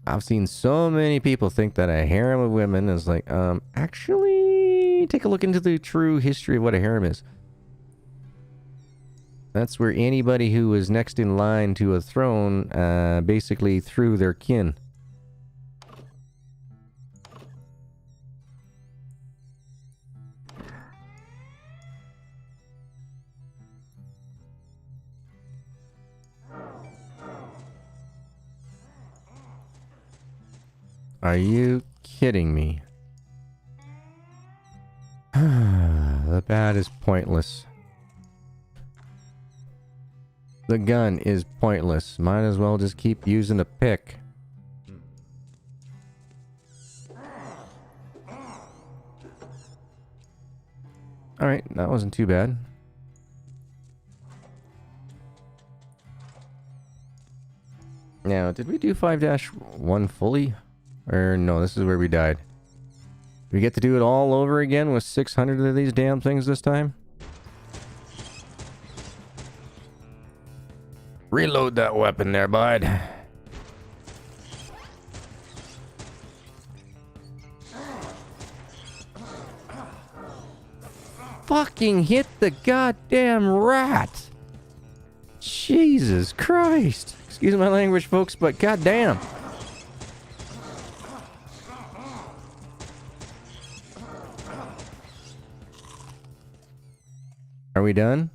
I've seen so many people think that a harem of women is like, actually, take a look into the true history of what a harem is. That's where anybody who was next in line to a throne basically threw their kin. Are you kidding me? The bat is pointless. The gun is pointless. Might as well just keep using a pick. Alright, that wasn't too bad. Now, did we do 5-1 fully? Or no, this is where we died. We get to do it all over again with 600 of these damn things this time? Reload that weapon there, bud. Fucking hit the goddamn rat! Jesus Christ! Excuse my language, folks, but goddamn! Are we done?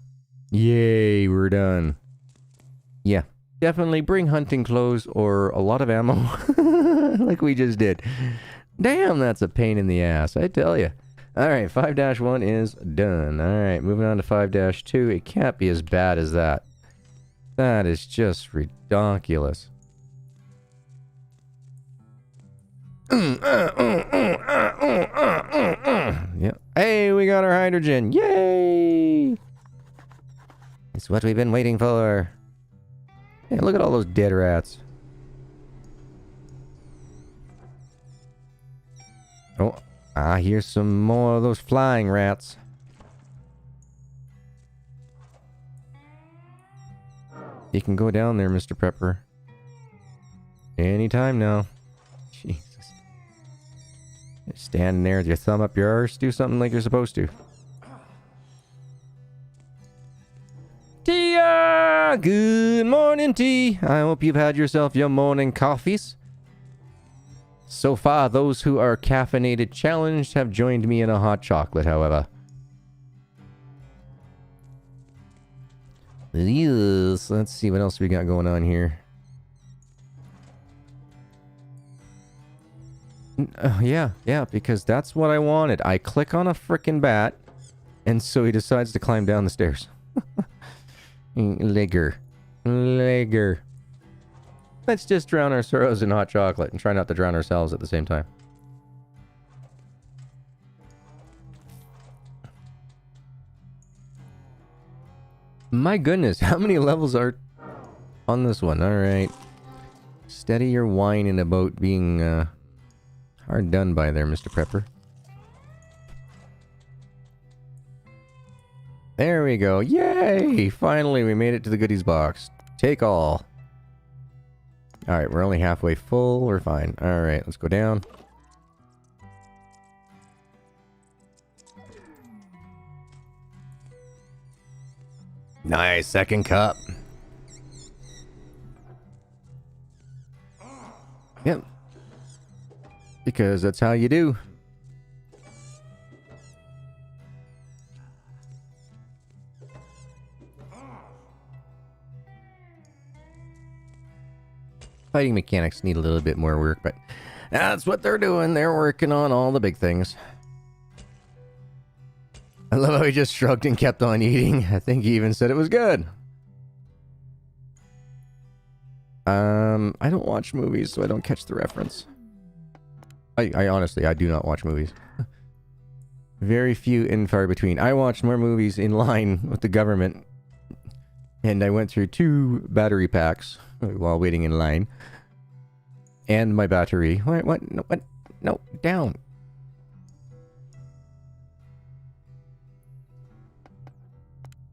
Yay, we're done. Yeah, definitely bring hunting clothes or a lot of ammo, like we just did. Damn, that's a pain in the ass, I tell you. Alright, 5-1 is done. Alright, moving on to 5-2. It can't be as bad as that. That is just ridiculous. Yep. Hey, we got our hydrogen. Yay! It's what we've been waiting for. Hey, look at all those dead rats. Oh, I hear some more of those flying rats. You can go down there, Mr. Prepper. Anytime now. Jesus. You're standing there with your thumb up your arse. Do something like you're supposed to. Tia! Good morning, T. I hope you've had yourself your morning coffees. So far, those who are caffeinated challenged have joined me in a hot chocolate, however. Yes, let's see what else we got going on here. Yeah, because that's what I wanted. I click on a frickin' bat, and so he decides to climb down the stairs. Legger. Let's just drown our sorrows in hot chocolate and try not to drown ourselves at the same time. My goodness, how many levels are on this one? Alright. Steady your whining about being hard done by there, Mr. Prepper. There we go. Yay! Finally, we made it to the goodies box. Take all. Alright, we're only halfway full. We're fine. Alright, let's go down. Nice, second cup. Yep. Because that's how you do. Fighting mechanics need a little bit more work, but that's what they're doing. They're working on all the big things. I love how he just shrugged and kept on eating. I think he even said it was good. I don't watch movies, so I don't catch the reference. I honestly, I do not watch movies. Very few and far between. I watch more movies in line with the government. And I went through 2 battery packs while waiting in line. And my battery. What? No, what? No, down.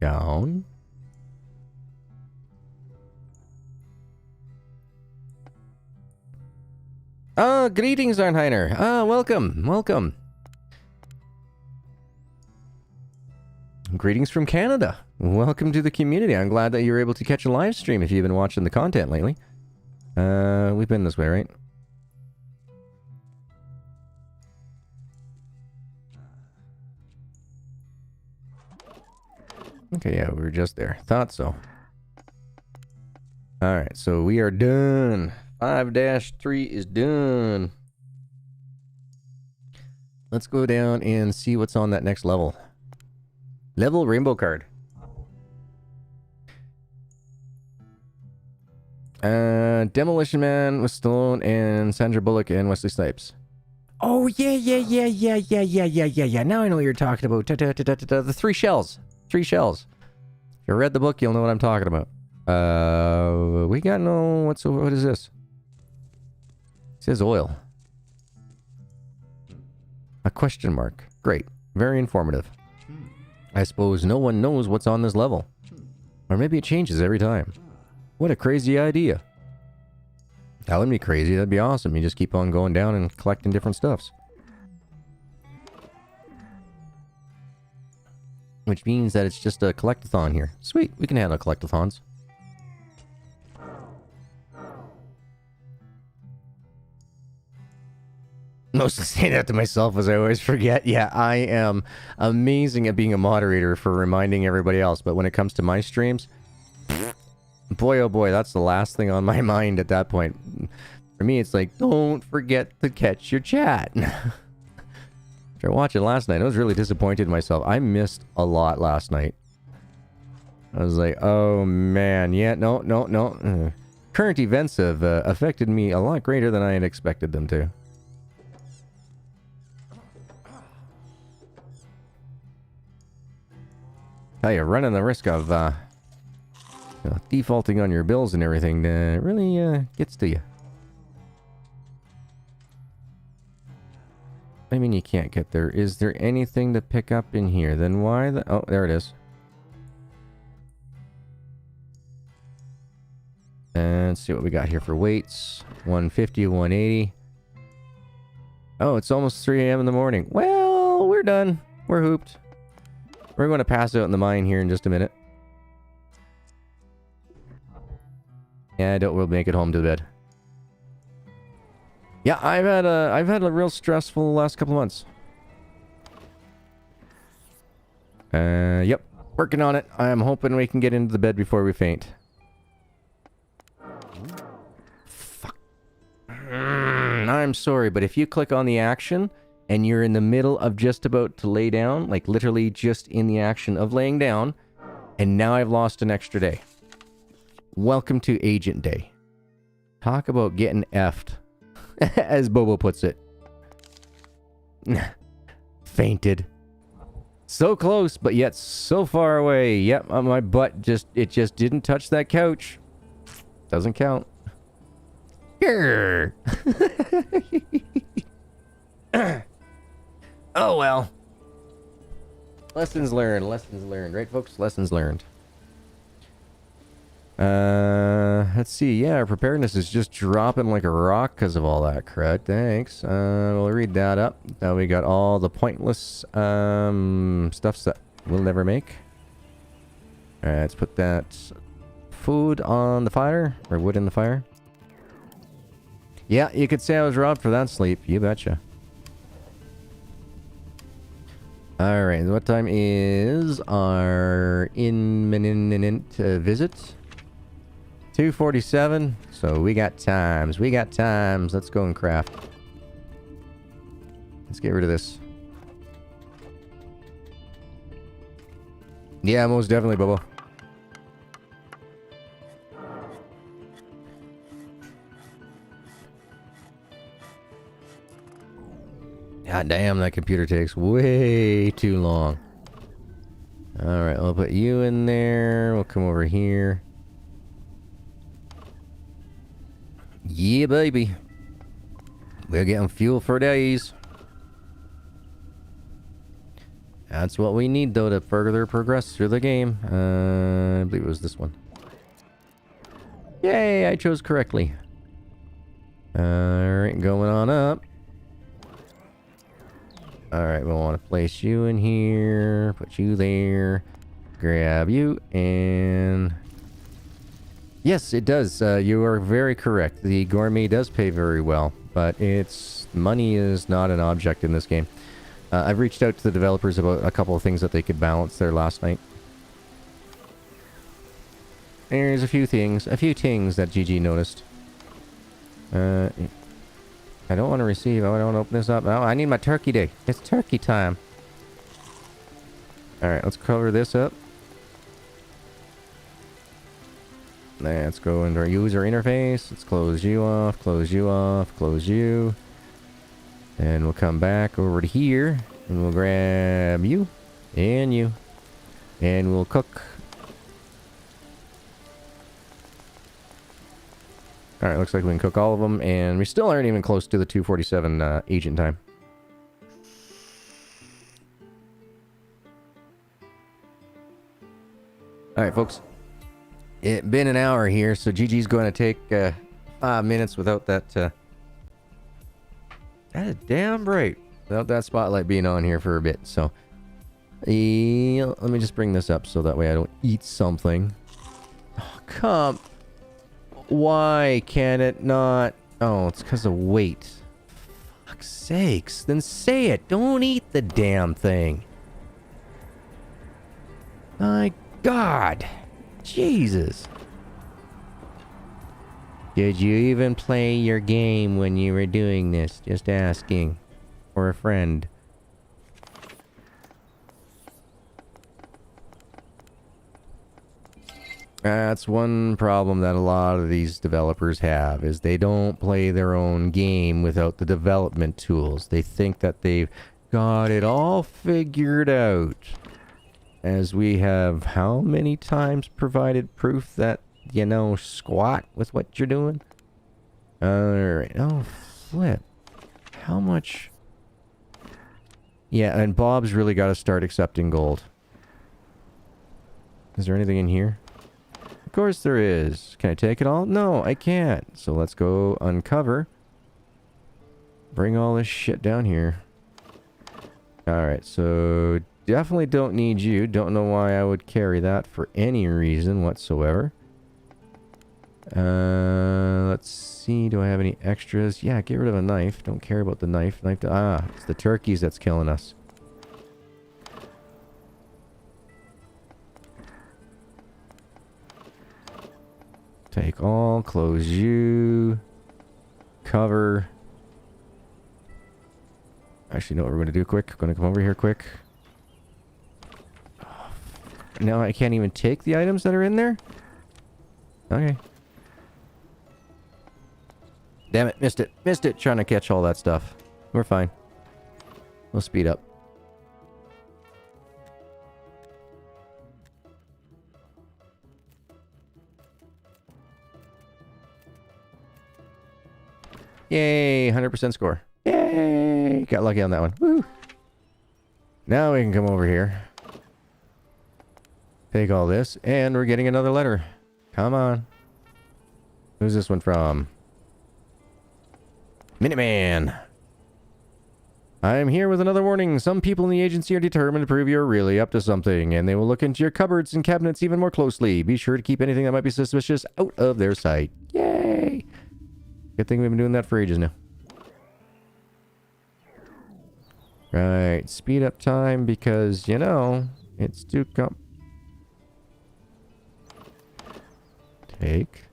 Down. Ah, greetings, Arnheiner. Ah, welcome, welcome. Greetings from Canada. Welcome to the community. I'm glad that you were able to catch a live stream if you've been watching the content lately. We've been this way, right? Okay, yeah, we were just there. Thought so. Alright, so we are done. 5-3 is done. Let's go down and see what's on that next level. Level rainbow card. Demolition Man with Stallone and Sandra Bullock and Wesley Snipes. Oh, yeah. Now I know what you're talking about. The 3 shells. 3 shells. If you read the book, you'll know what I'm talking about. We got no... What is this? It says oil. A question mark. Great. Very informative. I suppose no one knows what's on this level. Or maybe it changes every time. What a crazy idea. That wouldn't be crazy. That'd be awesome. You just keep on going down and collecting different stuffs. Which means that it's just a collectathon here. Sweet. We can handle collectathons. Mostly saying that to myself as I always forget. Yeah, I am amazing at being a moderator for reminding everybody else. But when it comes to my streams, boy oh boy, that's the last thing on my mind at that point. For me, it's like, don't forget to catch your chat. After watching last night, I was really disappointed in myself. I missed a lot last night. I was like, oh man, yeah, no. Current events have affected me a lot greater than I had expected them to. Tell you, running the risk of defaulting on your bills and everything really gets to you. I mean, you can't get there. Is there anything to pick up in here? Then why the... Oh, there it is. And let's see what we got here for weights. 150, 180. Oh, it's almost 3 a.m. in the morning. Well, we're done. We're hooped. We're going to pass out in the mine here in just a minute. Yeah, we'll make it home to the bed. Yeah, I've had a real stressful last couple of months. Yep, working on it. I'm hoping we can get into the bed before we faint. Fuck. I'm sorry, but if you click on the action and you're in the middle of just about to lay down, like literally just in the action of laying down, and now I've lost an extra day. Welcome to Agent Day. Talk about getting effed, as Bobo puts it. Fainted. So close, but yet so far away. Yep, my butt just didn't touch that couch. Doesn't count. Grr. Oh well. Lessons learned, right folks? Lessons learned. Let's see. Yeah, our preparedness is just dropping like a rock because of all that crud. Thanks. We'll read that up. Now we got all the pointless stuffs that we'll never make. Alright, let's put that food on the fire, or wood in the fire. Yeah, you could say I was robbed for that sleep. You betcha. Alright, what time is our imminent visit? 2:47. So we got times. We got times. Let's go and craft. Let's get rid of this. Yeah, most definitely, Bubba. God damn, that computer takes way too long. Alright, I'll put you in there. We'll come over here. Yeah, baby. We're getting fuel for days. That's what we need, though, to further progress through the game. I believe it was this one. Yay, I chose correctly. Alright, going on up. Alright, we'll want to place you in here, put you there, grab you, and... Yes, it does. You are very correct. The gourmet does pay very well, but money is not an object in this game. I've reached out to the developers about a couple of things that they could balance there last night. There's a few things that GG noticed. I don't want to receive. I don't want to open this up. Oh, I need my turkey day. It's turkey time. Alright, let's cover this up. Let's go into our user interface. Let's close you off, close you off, close you. And we'll come back over to here. And we'll grab you. And you. And we'll cook. Alright, looks like we can cook all of them, and we still aren't even close to the 2:47 agent time. Alright, folks. It's been an hour here, so GG's going to take 5 minutes without that... That is damn right. Without that spotlight being on here for a bit, so... let me just bring this up so that way I don't eat something. Oh, come... Why can it not? Oh, it's because of weight. Fuck's sakes. Then say it. Don't eat the damn thing. My God. Jesus. Did you even play your game when you were doing this? Just asking. For a friend. That's one problem that a lot of these developers have, is they don't play their own game without the development tools. They think that they've got it all figured out. As we have how many times provided proof that, you know, squat with what you're doing? Alright, oh flip. How much? Yeah, and Bob's really got to start accepting gold. Is there anything in here? Of course there is. Can I take it all? No, I can't. So let's go uncover. Bring all this shit down here. Alright, so definitely don't need you. Don't know why I would carry that for any reason whatsoever. Let's see. Do I have any extras? Yeah, get rid of a knife. Don't care about the knife. It's the turkeys that's killing us. Take all, close you, cover. Actually, know what we're going to do quick. Going to come over here quick. Now I can't even take the items that are in there? Okay. Damn it, missed it. Missed it trying to catch all that stuff. We're fine. We'll speed up. Yay, 100% score. Yay! Got lucky on that one. Woo! Now we can come over here. Take all this, and we're getting another letter. Come on. Who's this one from? Minuteman. I am here with another warning. Some people in the agency are determined to prove you're really up to something, and they will look into your cupboards and cabinets even more closely. Be sure to keep anything that might be suspicious out of their sight. Yay! Good thing we've been doing that for ages now. Right, speed up time because, you know, it's too Take.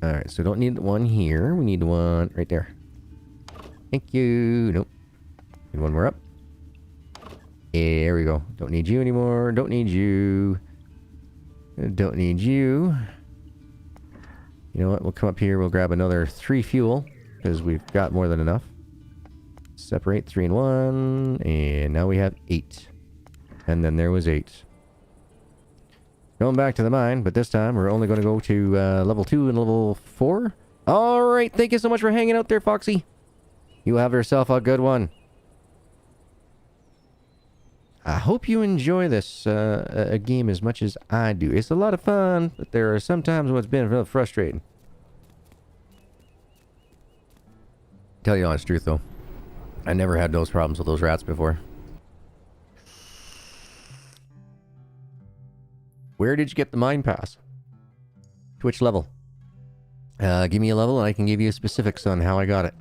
Alright, so don't need one here. We need one right there. Thank you. Nope. Need one more up. There we go. Don't need you anymore. Don't need you. Don't need you. You know what? We'll come up here. We'll grab another 3 fuel because we've got more than enough. Separate 3 and 1. And now we have 8. And then there was 8. Going back to the mine, but this time we're only going to go to level 2 and level 4. Alright, thank you so much for hanging out there, Foxy. You have yourself a good one. I hope you enjoy this game as much as I do. It's a lot of fun, but there are some times when it's been real frustrating. Tell you the honest truth, though. I never had those problems with those rats before. Where did you get the mine pass? To which level? Give me a level and I can give you specifics on how I got it.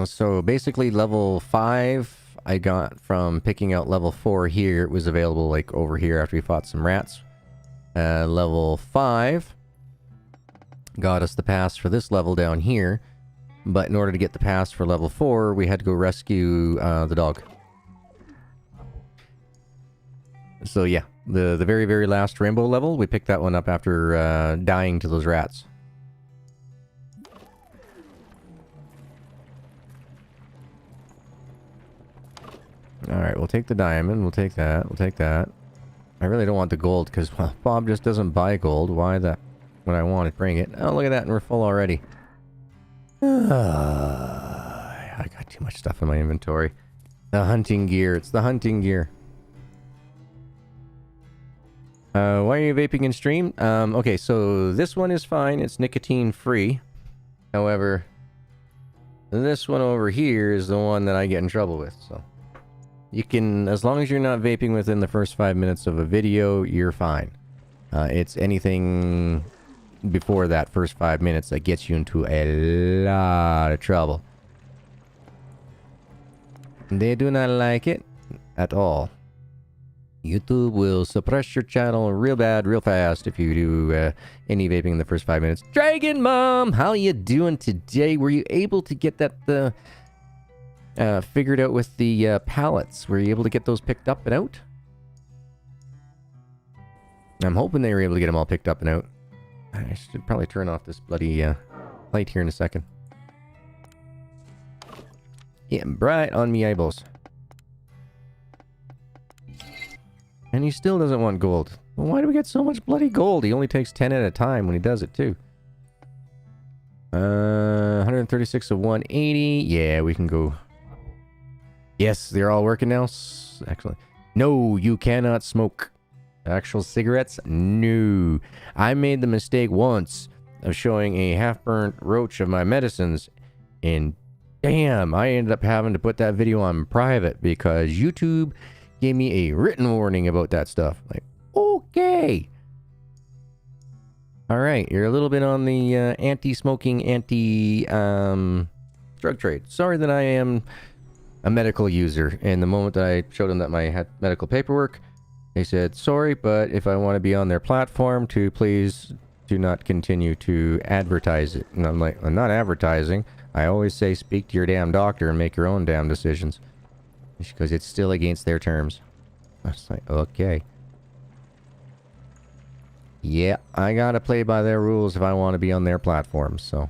So basically level 5 I got from picking out level 4 here. It was available like over here after we fought some rats. Level 5 got us the pass for this level down here. But in order to get the pass for level 4, we had to go rescue the dog. So yeah, the very, very last rainbow level, we picked that one up after dying to those rats. Alright, we'll take the diamond, we'll take that, we'll take that. I really don't want the gold, because, well, Bob just doesn't buy gold. Why the... When I want it, bring it. Oh, look at that, and we're full already. I got too much stuff in my inventory. The hunting gear, it's the hunting gear. Why are you vaping in stream? Okay, so this one is fine. It's nicotine free. However, this one over here is the one that I get in trouble with, so. You can, as long as you're not vaping within the first 5 minutes of a video, you're fine. It's anything before that first 5 minutes that gets you into a lot of trouble. They do not like it at all. YouTube will suppress your channel real bad, real fast if you do any vaping in the first 5 minutes. Dragon Mom, how you doing today? Were you able to get that figured out with the pallets? Were you able to get those picked up and out? I'm hoping they were able to get them all picked up and out. I should probably turn off this bloody light here in a second. Yeah, bright on me eyeballs. And he still doesn't want gold. Well, why do we get so much bloody gold? He only takes 10 at a time when he does it, too. 136 of 180. Yeah, we can go. Yes, they're all working now. Excellent. No, you cannot smoke. Actual cigarettes? No. I made the mistake once of showing a half-burnt roach of my medicines. And damn, I ended up having to put that video on private because YouTube gave me a written warning about that stuff. Like, okay. Alright, you're a little bit on the anti-smoking, drug trade. Sorry that I am a medical user. And the moment that I showed them that I had medical paperwork, they said, sorry, but if I want to be on their platform, to please do not continue to advertise it. And I'm like, I'm not advertising. I always say speak to your damn doctor and make your own damn decisions. Because it's still against their terms. I was like, okay. Yeah, I gotta play by their rules if I want to be on their platform, so.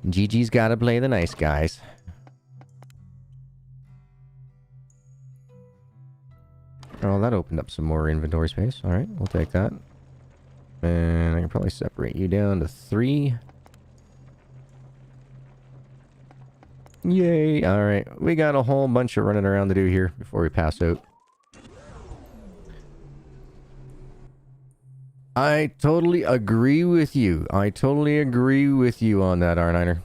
GG's gotta play the nice guys. Oh, that opened up some more inventory space. Alright, we'll take that. And I can probably separate you down to 3. Yay! Alright, we got a whole bunch of running around to do here before we pass out. I totally agree with you. I totally agree with you on that, R9er.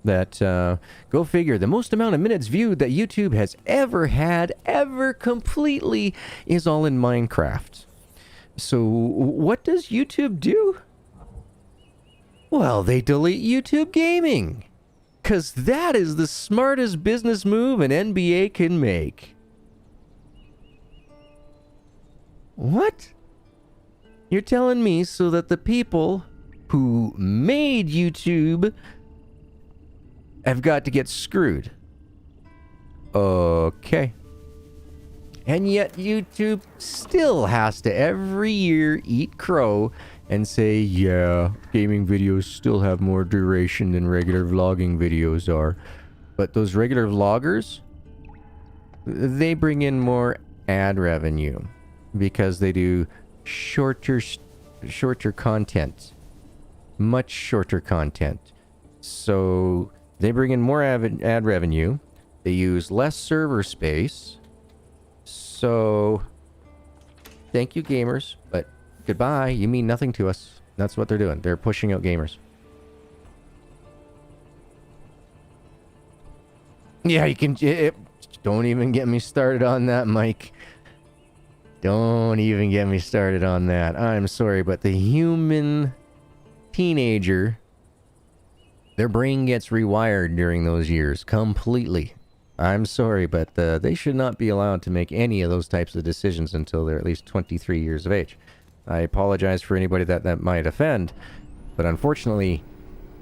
That, go figure, the most amount of minutes viewed that YouTube has ever had, ever completely, is all in Minecraft. So, what does YouTube do? Well, they delete YouTube Gaming. Because that is the smartest business move an NBA can make. What? You're telling me so that the people who made YouTube have got to get screwed. Okay. And yet YouTube still has to every year eat crow and say, yeah, gaming videos still have more duration than regular vlogging videos are. But those regular vloggers, they bring in more ad revenue because they do shorter content. Much shorter content. So they bring in more ad revenue. They use less server space. So thank you, gamers, but goodbye. You mean nothing to us. That's what they're doing. They're pushing out gamers. Yeah, you can... don't even get me started on that, Mike. Don't even get me started on that. I'm sorry, but the human teenager, their brain gets rewired during those years completely. I'm sorry, but they should not be allowed to make any of those types of decisions until they're at least 23 years of age. I apologize for anybody that might offend, but unfortunately,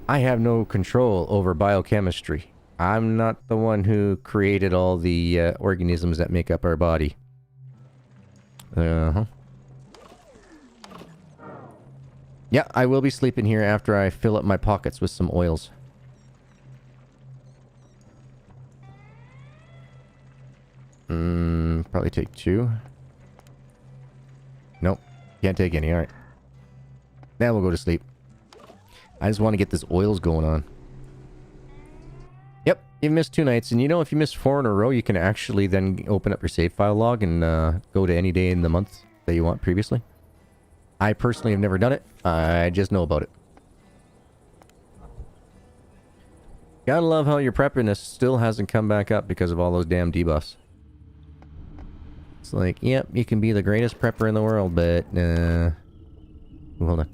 I have no control over biochemistry. I'm not the one who created all the organisms that make up our body. Uh-huh. Yeah, I will be sleeping here after I fill up my pockets with some oils. Probably take 2. Nope. Can't take any, alright. Now we'll go to sleep. I just want to get this oils going on. Yep, you missed 2 nights, and you know if you miss 4 in a row, you can actually then open up your save file log and go to any day in the month that you want previously. I personally have never done it. I just know about it. Gotta love how your prepperness still hasn't come back up because of all those damn debuffs. It's like, yep, you can be the greatest prepper in the world, but, hold on.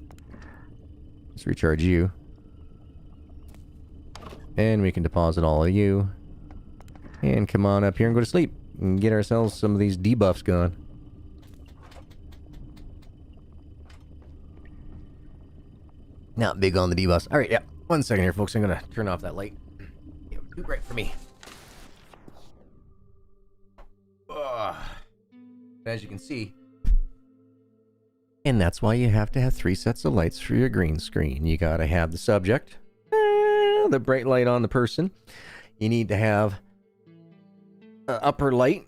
Let's recharge you. And we can deposit all of you. And come on up here and go to sleep. And get ourselves some of these debuffs gone. Not big on the debuffs. Alright, yeah. 1 second here, folks. I'm gonna turn off that light. Yeah, too bright for me. Ugh. As you can see. And that's why you have to have 3 sets of lights for your green screen. You gotta have the subject. The bright light on the person. You need to have an upper light.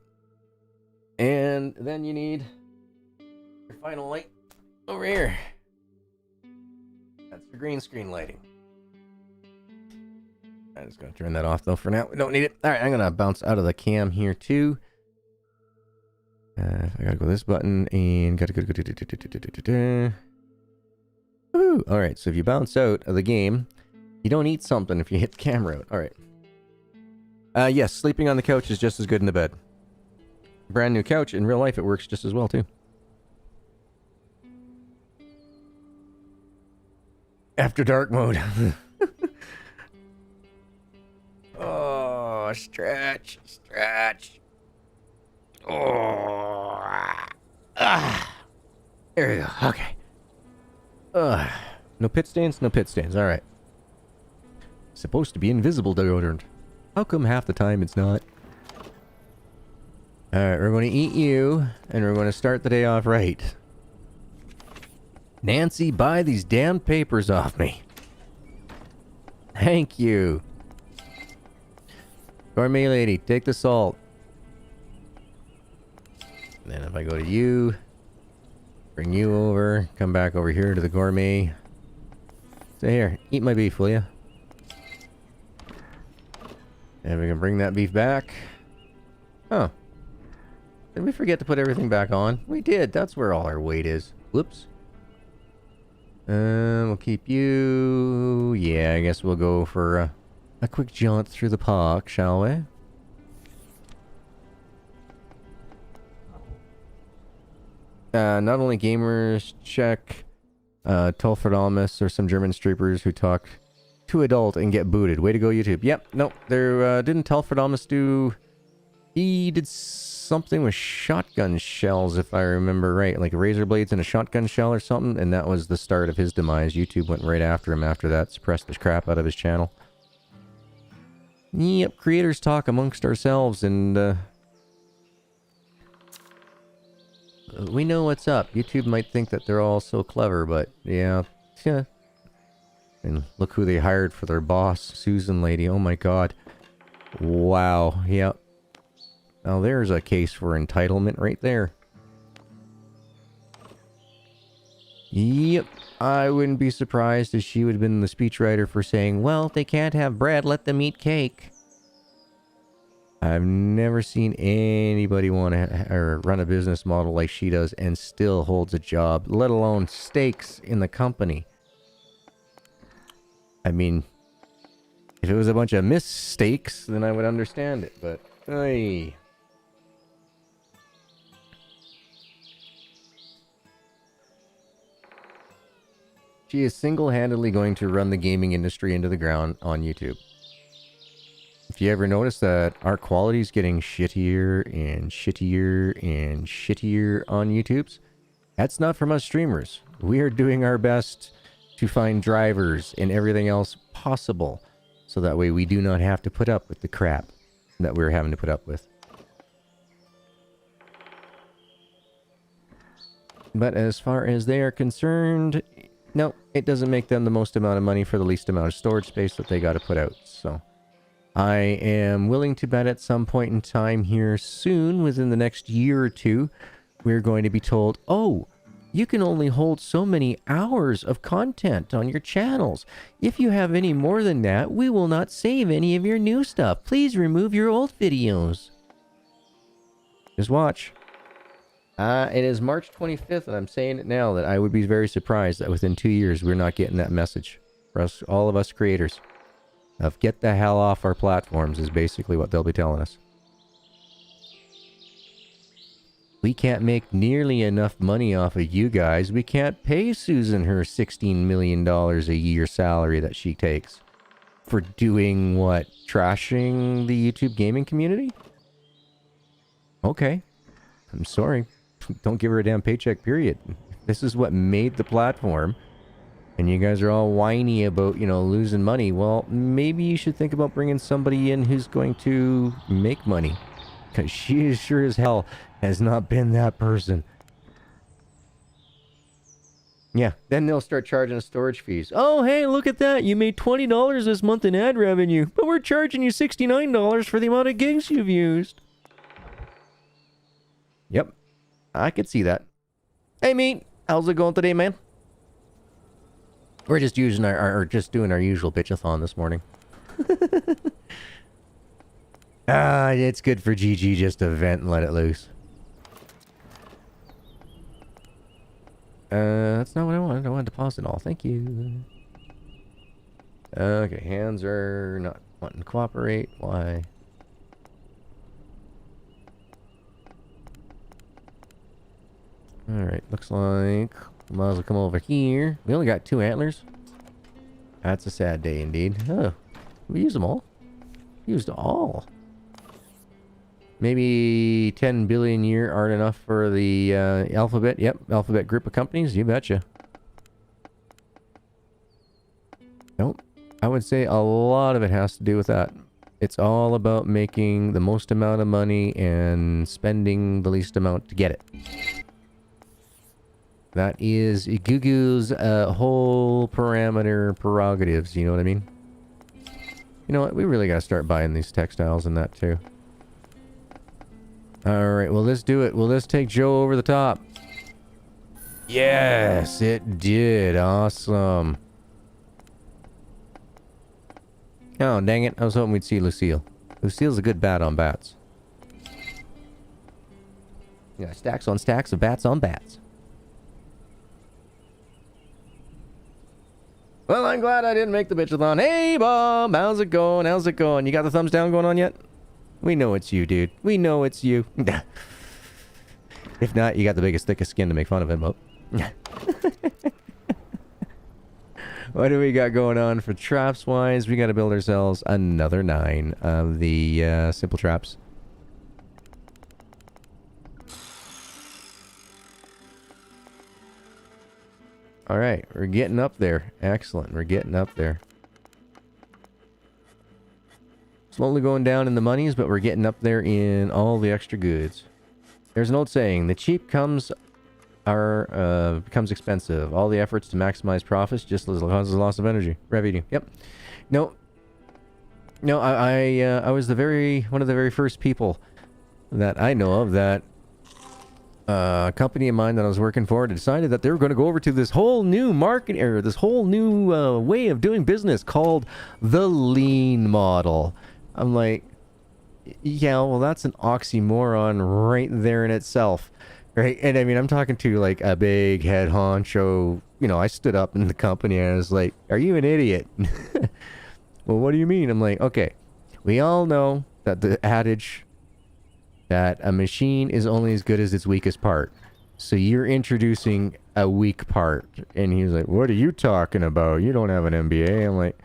And then you need your final light over here. That's the green screen lighting. I'm just going to turn that off though for now. We don't need it. Alright, I'm going to bounce out of the cam here too. I got to go this button and got to go. Woo! Alright, so if you bounce out of the game, you don't eat something if you hit the camera out. Alright. Yes, sleeping on the couch is just as good in the bed. Brand new couch. In real life, it works just as well too. After dark mode. Oh, stretch, stretch. Oh, there we go. Okay. No pit stains, no pit stains. All right. Supposed to be invisible deodorant. How come half the time it's not? All right, we're going to eat you, and we're going to start the day off right. Nancy, buy these damn papers off me. Thank you. Gourmet lady, take the salt. And then if I go to you, bring you over, come back over here to the gourmet. Say here, eat my beef, will you? And we can bring that beef back. Oh. Did we forget to put everything back on? We did. That's where all our weight is. Whoops. We'll keep you... Yeah, I guess we'll go for a quick jaunt through the park, shall we? Not only gamers check Telford Almus or some German streepers who talk too adult and get booted. Way to go, YouTube. Yep, nope. There didn't Telford Almus do... He did something with shotgun shells, if I remember right. Like razor blades and a shotgun shell or something. And that was the start of his demise. YouTube went right after him after that. Suppressed the crap out of his channel. Yep, creators talk amongst ourselves and... we know what's up. YouTube might think that they're all so clever, but yeah. And look who they hired for their boss, Susan lady. Oh my god. Wow. Yep. Now there's a case for entitlement right there. Yep. I wouldn't be surprised if she would have been the speechwriter for saying, well, if they can't have bread, let them eat cake. I've never seen anybody want to or run a business model like she does and still holds a job, let alone stakes in the company. I mean, if it was a bunch of mistakes, then I would understand it, but... Ay. She is single-handedly going to run the gaming industry into the ground on YouTube. If you ever notice that our quality is getting shittier and shittier and shittier on YouTube's, that's not from us streamers. We are doing our best to find drivers and everything else possible, so that way we do not have to put up with the crap that we're having to put up with. But as far as they are concerned, no, it doesn't make them the most amount of money for the least amount of storage space that they got to put out, so... I am willing to bet at some point in time here soon, within the next year or two, we're going to be told, oh, you can only hold so many hours of content on your channels. If you have any more than that, we will not save any of your new stuff. Please remove your old videos. Just watch. It is March 25th, and I'm saying it now, that I would be very surprised that within 2 years we're not getting that message. For us, all of us creators. Of get the hell off our platforms is basically what they'll be telling us. We can't make nearly enough money off of you guys. We can't pay Susan her $16 million a year salary that she takes. For doing what? Trashing the YouTube gaming community? Okay. I'm sorry. Don't give her a damn paycheck, period. This is what made the platform. And you guys are all whiny about, you know, losing money. Well, maybe you should think about bringing somebody in who's going to make money. Because she sure as hell has not been that person. Yeah, then they'll start charging us storage fees. Oh, hey, look at that. You made $20 this month in ad revenue. But we're charging you $69 for the amount of gigs you've used. Yep, I could see that. Hey, mate. How's it going today, man? We're just using just doing our usual bitch-a-thon this morning. It's good for GG just to vent and let it loose. That's not what I wanted. I wanted to pause it all. Thank you. Okay, hands are not wanting to cooperate. Why? Alright, looks like we might as well come over here. We only got 2 antlers. That's a sad day indeed. Oh, we used them all. Used all. Maybe 10 billion year aren't enough for the alphabet. Yep, alphabet group of companies. You betcha. Nope. I would say a lot of it has to do with that. It's all about making the most amount of money and spending the least amount to get it. That is Gugu's whole parameter prerogatives, you know what I mean? You know what, we really gotta start buying these textiles and that too. Alright, well let's do it. Will this take Joe over the top? Yes, it did. Awesome. Oh, dang it. I was hoping we'd see Lucille. Lucille's a good bat on bats. Yeah, stacks on stacks of bats on bats. Well, I'm glad I didn't make the bitchathon. Hey, Bob, how's it going? How's it going? You got the thumbs down going on yet? We know it's you, dude. We know it's you. If not, you got the biggest, thickest skin to make fun of him, Bob. What do we got going on for traps-wise? We got to build ourselves another 9 of the simple traps. All right, we're getting up there. Excellent, we're getting up there. Slowly going down in the monies, but we're getting up there in all the extra goods. There's an old saying, the cheap becomes expensive. All the efforts to maximize profits just causes a loss of energy. Revenue. Yep. No, I was one of the very first people that I know of that a company of mine that I was working for decided that they were going to go over to this whole new market area, this whole new way of doing business called the lean model. I'm like, yeah, well, that's an oxymoron right there in itself, right? And I mean, I'm talking to like a big head honcho. You know, I stood up in the company and I was like, are you an idiot? Well, what do you mean? I'm like, okay, we all know that the adage that a machine is only as good as its weakest part. So you're introducing a weak part. And he was like, what are you talking about? You don't have an MBA. I'm like,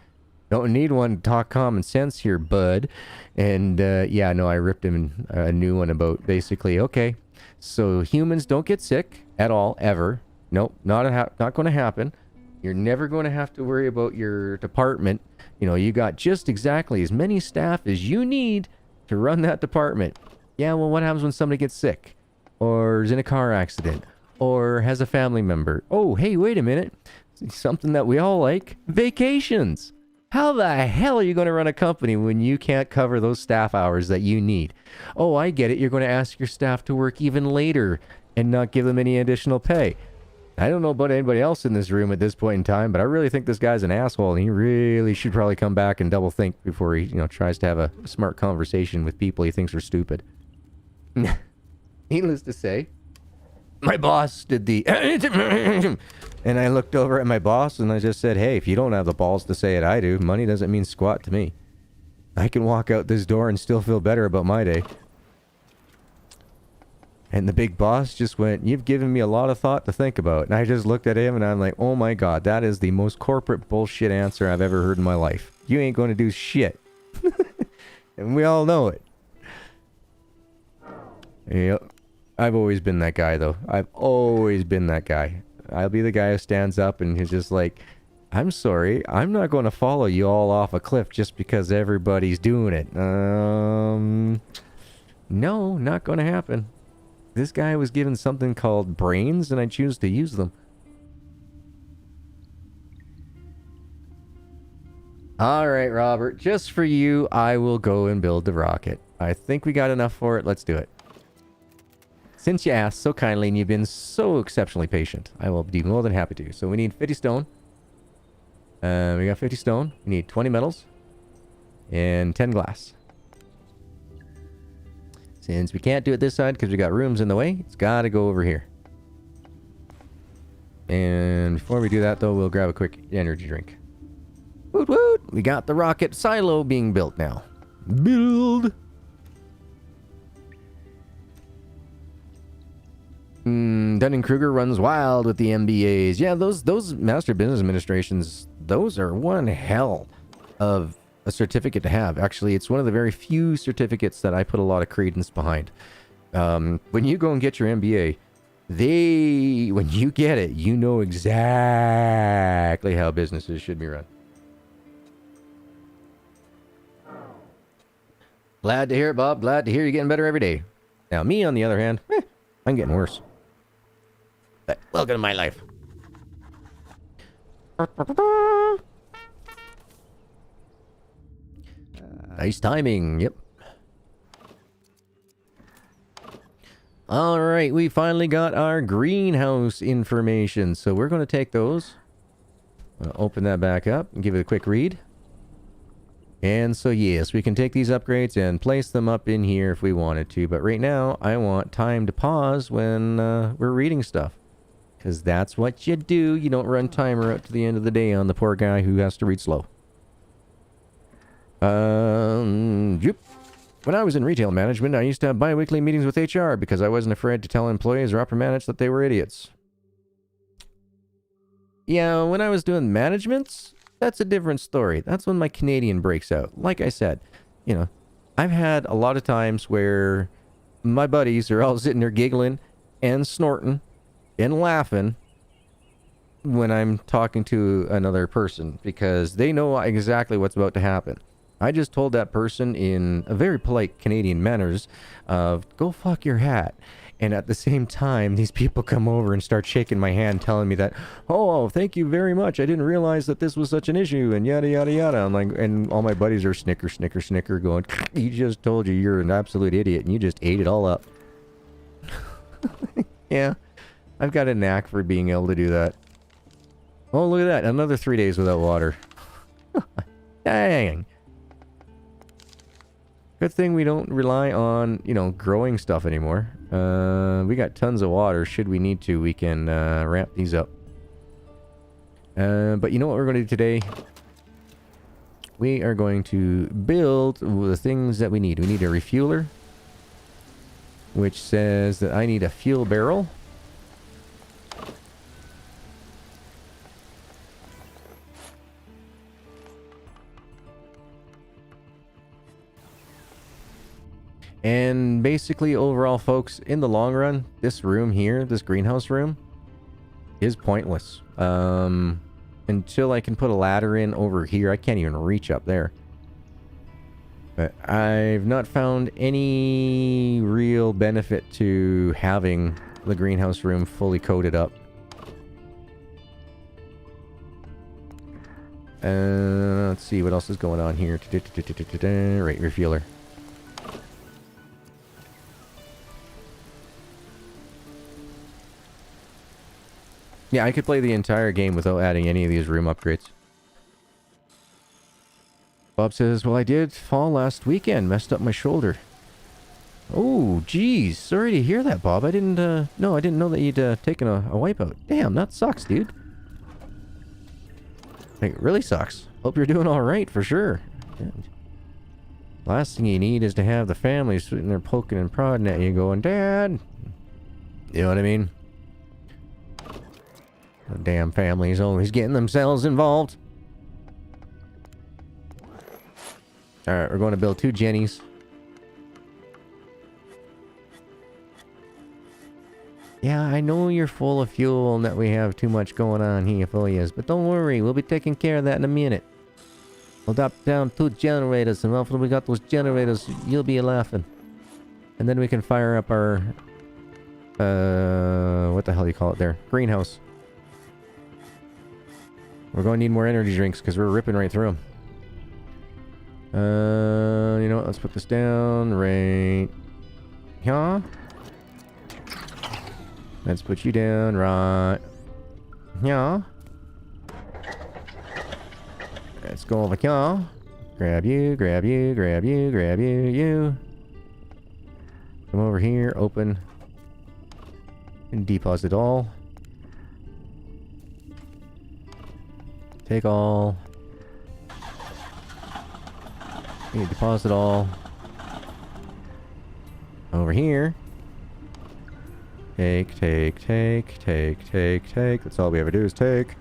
don't need one to talk common sense here, bud. And yeah, no, I ripped him a new one about basically, okay, so humans don't get sick at all, ever. Nope, not going to happen. You're never going to have to worry about your department. You know, you got just exactly as many staff as you need to run that department. Yeah, well, what happens when somebody gets sick? Or is in a car accident? Or has a family member? Oh, hey, wait a minute. Something that we all like. Vacations. How the hell are you going to run a company when you can't cover those staff hours that you need? Oh, I get it. You're going to ask your staff to work even later and not give them any additional pay. I don't know about anybody else in this room at this point in time, but I really think this guy's an asshole, and he really should probably come back and double think before he, tries to have a smart conversation with people he thinks are stupid. Needless to say, my boss did the and I looked over at my boss and I just said, hey, if you don't have the balls to say it, I do. Money doesn't mean squat to me. I can walk out this door and still feel better about my day. And the big boss just went, you've given me a lot of thought to think about. And I just looked at him and I'm like, oh my god, that is the most corporate bullshit answer I've ever heard in my life. You ain't going to do shit. And we all know it. Yep. I've always been that guy, though. I've always been that guy. I'll be the guy who stands up and he's just like, I'm sorry, I'm not going to follow you all off a cliff just because everybody's doing it. No, not going to happen. This guy was given something called brains and I choose to use them. Alright, Robert, just for you, I will go and build the rocket. I think we got enough for it. Let's do it. Since you asked so kindly and you've been so exceptionally patient, I will be more than happy to. So we need 50 stone. We got 50 stone. We need 20 metals. And 10 glass. Since we can't do it this side because we got rooms in the way, it's got to go over here. And before we do that, though, we'll grab a quick energy drink. Woot woot! We got the rocket silo being built now. Build! Dunning-Kruger runs wild with the MBAs. Yeah, those Master Business Administrations, those are one hell of a certificate to have. Actually, it's one of the very few certificates that I put a lot of credence behind. When you go and get your MBA, when you get it, you know exactly how businesses should be run. Glad to hear it, Bob. Glad to hear you're getting better every day. Now, me, on the other hand, I'm getting worse. But welcome to my life. Nice timing, yep. Alright, we finally got our greenhouse information. So we're going to take those. Open that back up and give it a quick read. And so yes, we can take these upgrades and place them up in here if we wanted to. But right now, I want time to pause when we're reading stuff. Because that's what you do. You don't run timer out to the end of the day on the poor guy who has to read slow. Yep. When I was in retail management, I used to have bi-weekly meetings with HR because I wasn't afraid to tell employees or upper management that they were idiots. Yeah, when I was doing managements, that's a different story. That's when my Canadian breaks out. Like I said, you know, I've had a lot of times where my buddies are all sitting there giggling and snorting and laughing when I'm talking to another person because they know exactly what's about to happen. I just told that person in a very polite Canadian manners of, go fuck your hat. And at the same time, these people come over and start shaking my hand, telling me that, oh, thank you very much. I didn't realize that this was such an issue, and yada, yada, yada. I'm like, and all my buddies are snicker, snicker, snicker, going, he just told you you're an absolute idiot, and you just ate it all up. Yeah, I've got a knack for being able to do that. Oh, look at that. Another 3 days without water. Dang. Good thing we don't rely on, you know, growing stuff anymore. We got tons of water. Should we need to, we can ramp these up. But you know what we're going to do today? We are going to build the things that we need. We need a refueler, which says that I need a fuel barrel. And basically, overall, folks, in the long run, this room here, this greenhouse room, is pointless. Until I can put a ladder in over here, I can't even reach up there. But I've not found any real benefit to having the greenhouse room fully coated up. Let's see what else is going on here. Right, refueler. Yeah, I could play the entire game without adding any of these room upgrades. Bob says, well, I did fall last weekend. Messed up my shoulder. Oh, geez. Sorry to hear that, Bob. I didn't, no, I didn't know that you'd taken a wipeout. Damn, that sucks, dude. Like, it really sucks. Hope you're doing alright, for sure. Last thing you need is to have the family sitting there poking and prodding at you going, Dad! You know what I mean? The damn family's always getting themselves involved. Alright, we're going to build 2 Jennies. Yeah, I know you're full of fuel and that we have too much going on here for you, but don't worry, we'll be taking care of that in a minute. We'll drop down 2 generators, and after we got those generators, you'll be laughing. And then we can fire up our... what the hell do you call it there? Greenhouse. We're going to need more energy drinks because we're ripping right through them. You know what? Let's put this down right here. Let's put you down right here. Let's go over here. Grab you, grab you, grab you, grab you, you. Come over here, open, and deposit all. Take all. You deposit all. Over here. Take, take, take, take, take, take. That's all we ever do is take.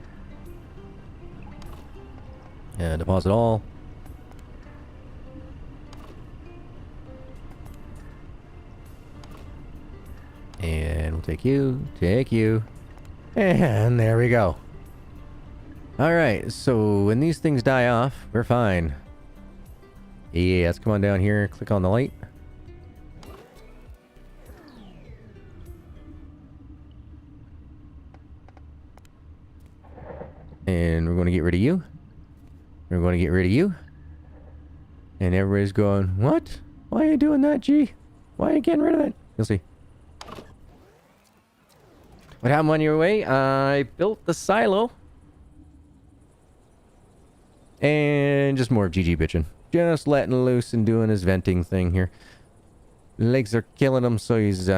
And deposit all. And we'll take you, and there we go. Alright, so when these things die off, we're fine. Yeah, let's come on down here, click on the light. And we're going to get rid of you. We're going to get rid of you. And everybody's going, what? Why are you doing that, G? Why are you getting rid of that? You'll see. What happened on your way? I built the silo. And just more of GG bitching. Just letting loose and doing his venting thing here. Legs are killing him, so he's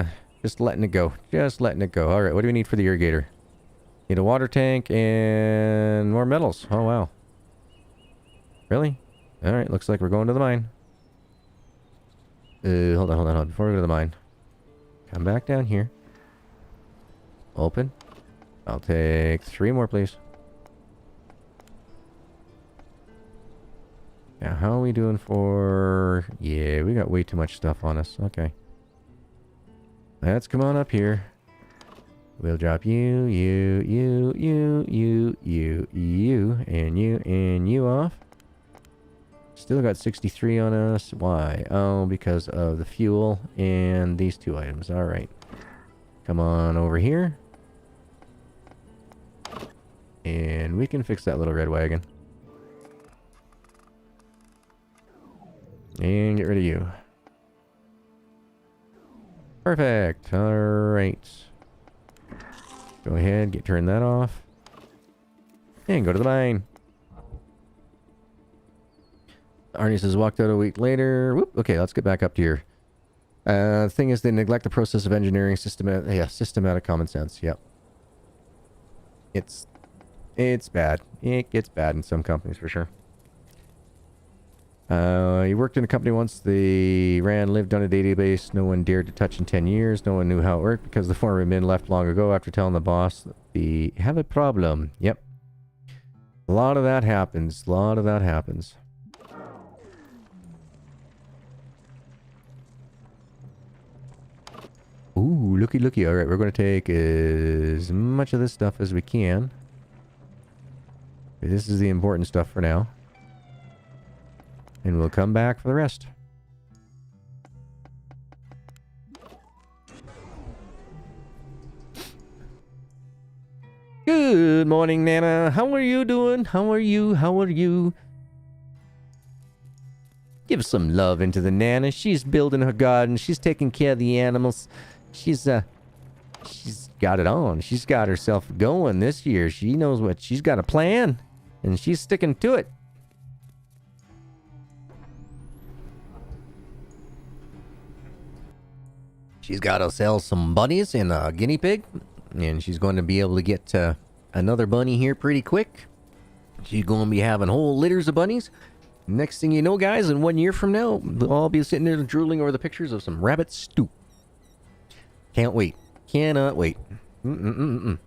just letting it go. Just letting it go. Alright, what do we need for the irrigator? Need a water tank and more metals. Oh, wow. Really? Alright, looks like we're going to the mine. Hold on. Before we go to the mine. Come back down here. Open. I'll take 3 more, please. Now, how are we doing for... Yeah, we got way too much stuff on us. Okay. Let's come on up here. We'll drop you, and you off. Still got 63 on us. Why? Oh, because of the fuel and these 2 items. Alright. Come on over here. And we can fix that little red wagon. And get rid of you. Perfect. Alright. Go ahead, turn that off. And go to the mine. Arnie says, walked out a week later. Whoop. Okay, let's get back up to here. The thing is, they neglect the process of engineering systematic common sense. Yep. It's bad. It gets bad in some companies for sure. He worked in a company once. They lived on a database no one dared to touch in 10 years. No one knew how it worked because the former admin left long ago after telling the boss that they have a problem. Yep. A lot of that happens. Ooh, looky. Alright, we're going to take as much of this stuff as we can. This is the important stuff for now. And we'll come back for the rest. Good morning, Nana. How are you doing? How are you? Give some love into the Nana. She's building her garden. She's taking care of the animals. She's got it on. She's got herself going this year. She knows what she's got a plan. And she's sticking to it. She's got to sell some bunnies and a guinea pig. And she's going to be able to get another bunny here pretty quick. She's going to be having whole litters of bunnies. Next thing you know, guys, in 1 year from now, we'll all be sitting there drooling over the pictures of some rabbit stew. Can't wait. Cannot wait. Nana's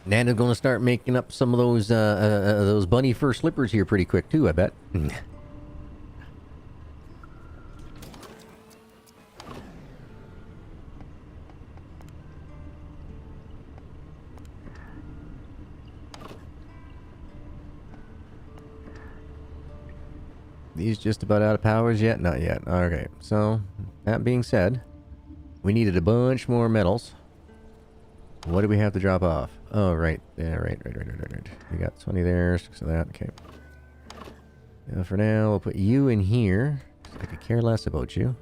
going to start making up some of those bunny fur slippers here pretty quick, too, I bet. These just about out of powers yet? Not yet. Okay, so that being said, we needed a bunch more metals. What do we have to drop off? Oh, right. Yeah, right. We got 20 there, 6 of that. Okay. For now, we'll put you in here. I could care less about you.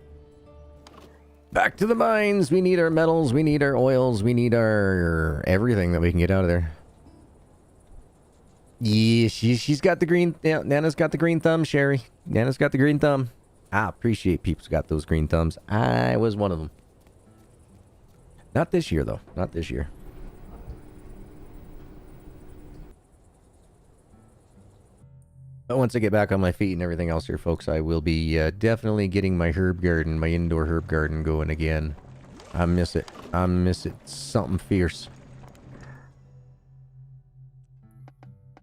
Back to the mines. We need our metals. We need our oils. We need our everything that we can get out of there. Yeah, she's got the green... Yeah, Nana's got the green thumb, Sherry. Nana's got the green thumb. I appreciate people's got those green thumbs. I was one of them. Not this year, though. Not this year. But once I get back on my feet and everything else here, folks, I will be definitely getting my herb garden, my indoor herb garden going again. I miss it. I miss it. Something fierce.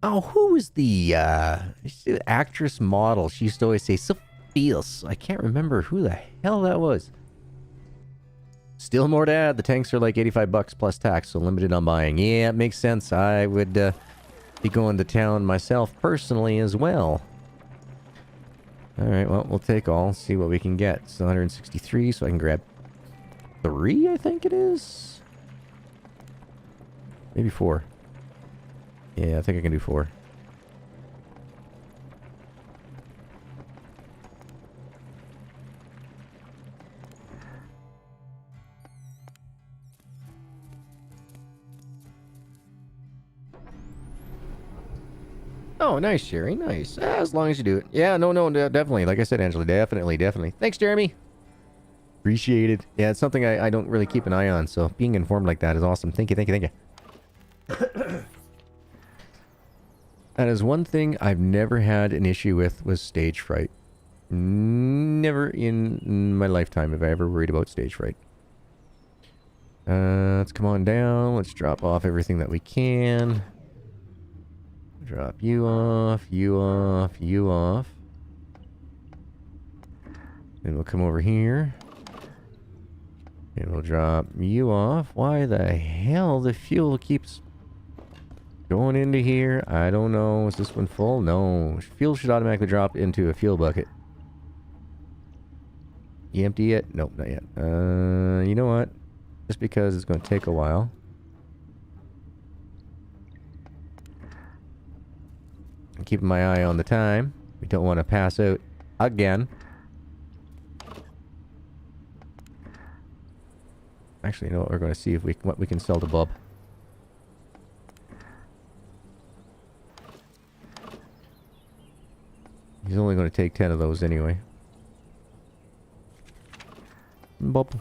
Oh, who was the actress model? She used to always say, so fierce. I can't remember who the hell that was. Still more to add. The tanks are like $85 plus tax, so limited on buying. Yeah, it makes sense. I would be going to town myself personally as well. Alright, well, we'll take all. See what we can get. It's 163, so I can grab 3, I think it is. Maybe 4. Yeah, I think I can do 4. Oh, nice, Sherry. Nice. As long as you do it. Yeah, no, definitely. Like I said, Angela, definitely. Thanks, Jeremy. Appreciate it. Yeah, it's something I don't really keep an eye on, so being informed like that is awesome. Thank you, thank you, thank you. That is one thing I've never had an issue with was stage fright. Never in my lifetime have I ever worried about stage fright. Let's come on down. Let's drop off everything that we can. Drop you off, you off, you off. Then we'll come over here. And we'll drop you off. Why the hell the fuel keeps going into here? I don't know. Is this one full? No. Fuel should automatically drop into a fuel bucket. You empty it? Nope, not yet. You know what? Just because it's going to take a while. I'm keeping my eye on the time. We don't want to pass out again. Actually, you know what? We're going to see if what we can sell to Bob. He's only going to take 10 of those anyway. Bob.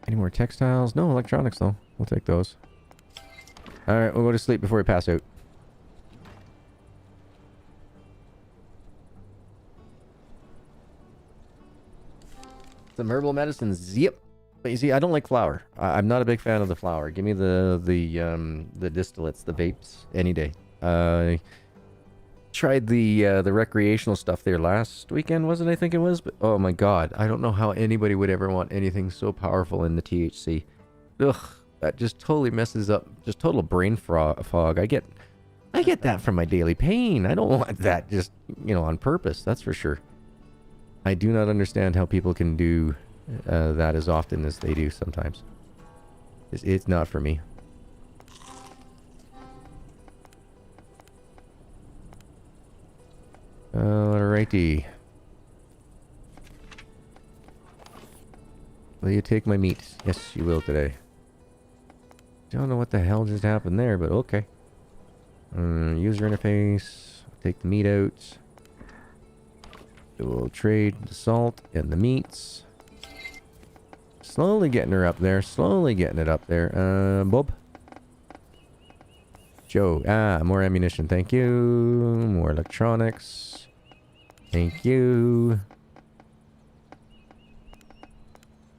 Any more textiles? No electronics though. We'll take those. Alright, we'll go to sleep before we pass out. Some herbal medicines. Yep. But you see, I don't like flour. I'm not a big fan of the flour. Give me the distillates, the vapes, any day. Tried the recreational stuff there last weekend, wasn't I think it was? But oh my god, I don't know how anybody would ever want anything so powerful in the THC. Ugh, that just totally messes up. Just total brain fog. I get that from my daily pain. I don't want that just, you know, on purpose. That's for sure. I do not understand how people can do that as often as they do sometimes. It's not for me. Alrighty. Will you take my meat? Yes, you will today. Don't know what the hell just happened there, but okay. User interface. Take the meat out. We'll trade the salt and the meats. Slowly getting her up there. Slowly getting it up there. Bob. Joe. Ah, more ammunition. Thank you. More electronics. Thank you.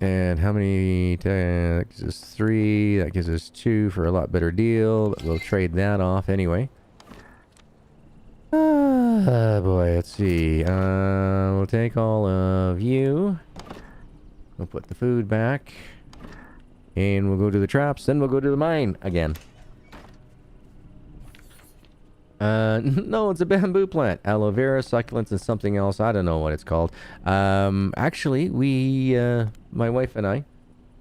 And how many? That gives us 3. That gives us 2 for a lot better deal. But we'll trade that off anyway. Boy, let's see. We'll take all of you. We'll put the food back. And we'll go to the traps. Then we'll go to the mine again. No, it's a bamboo plant. Aloe vera, succulents, and something else. I don't know what it's called. Actually, we, my wife and I,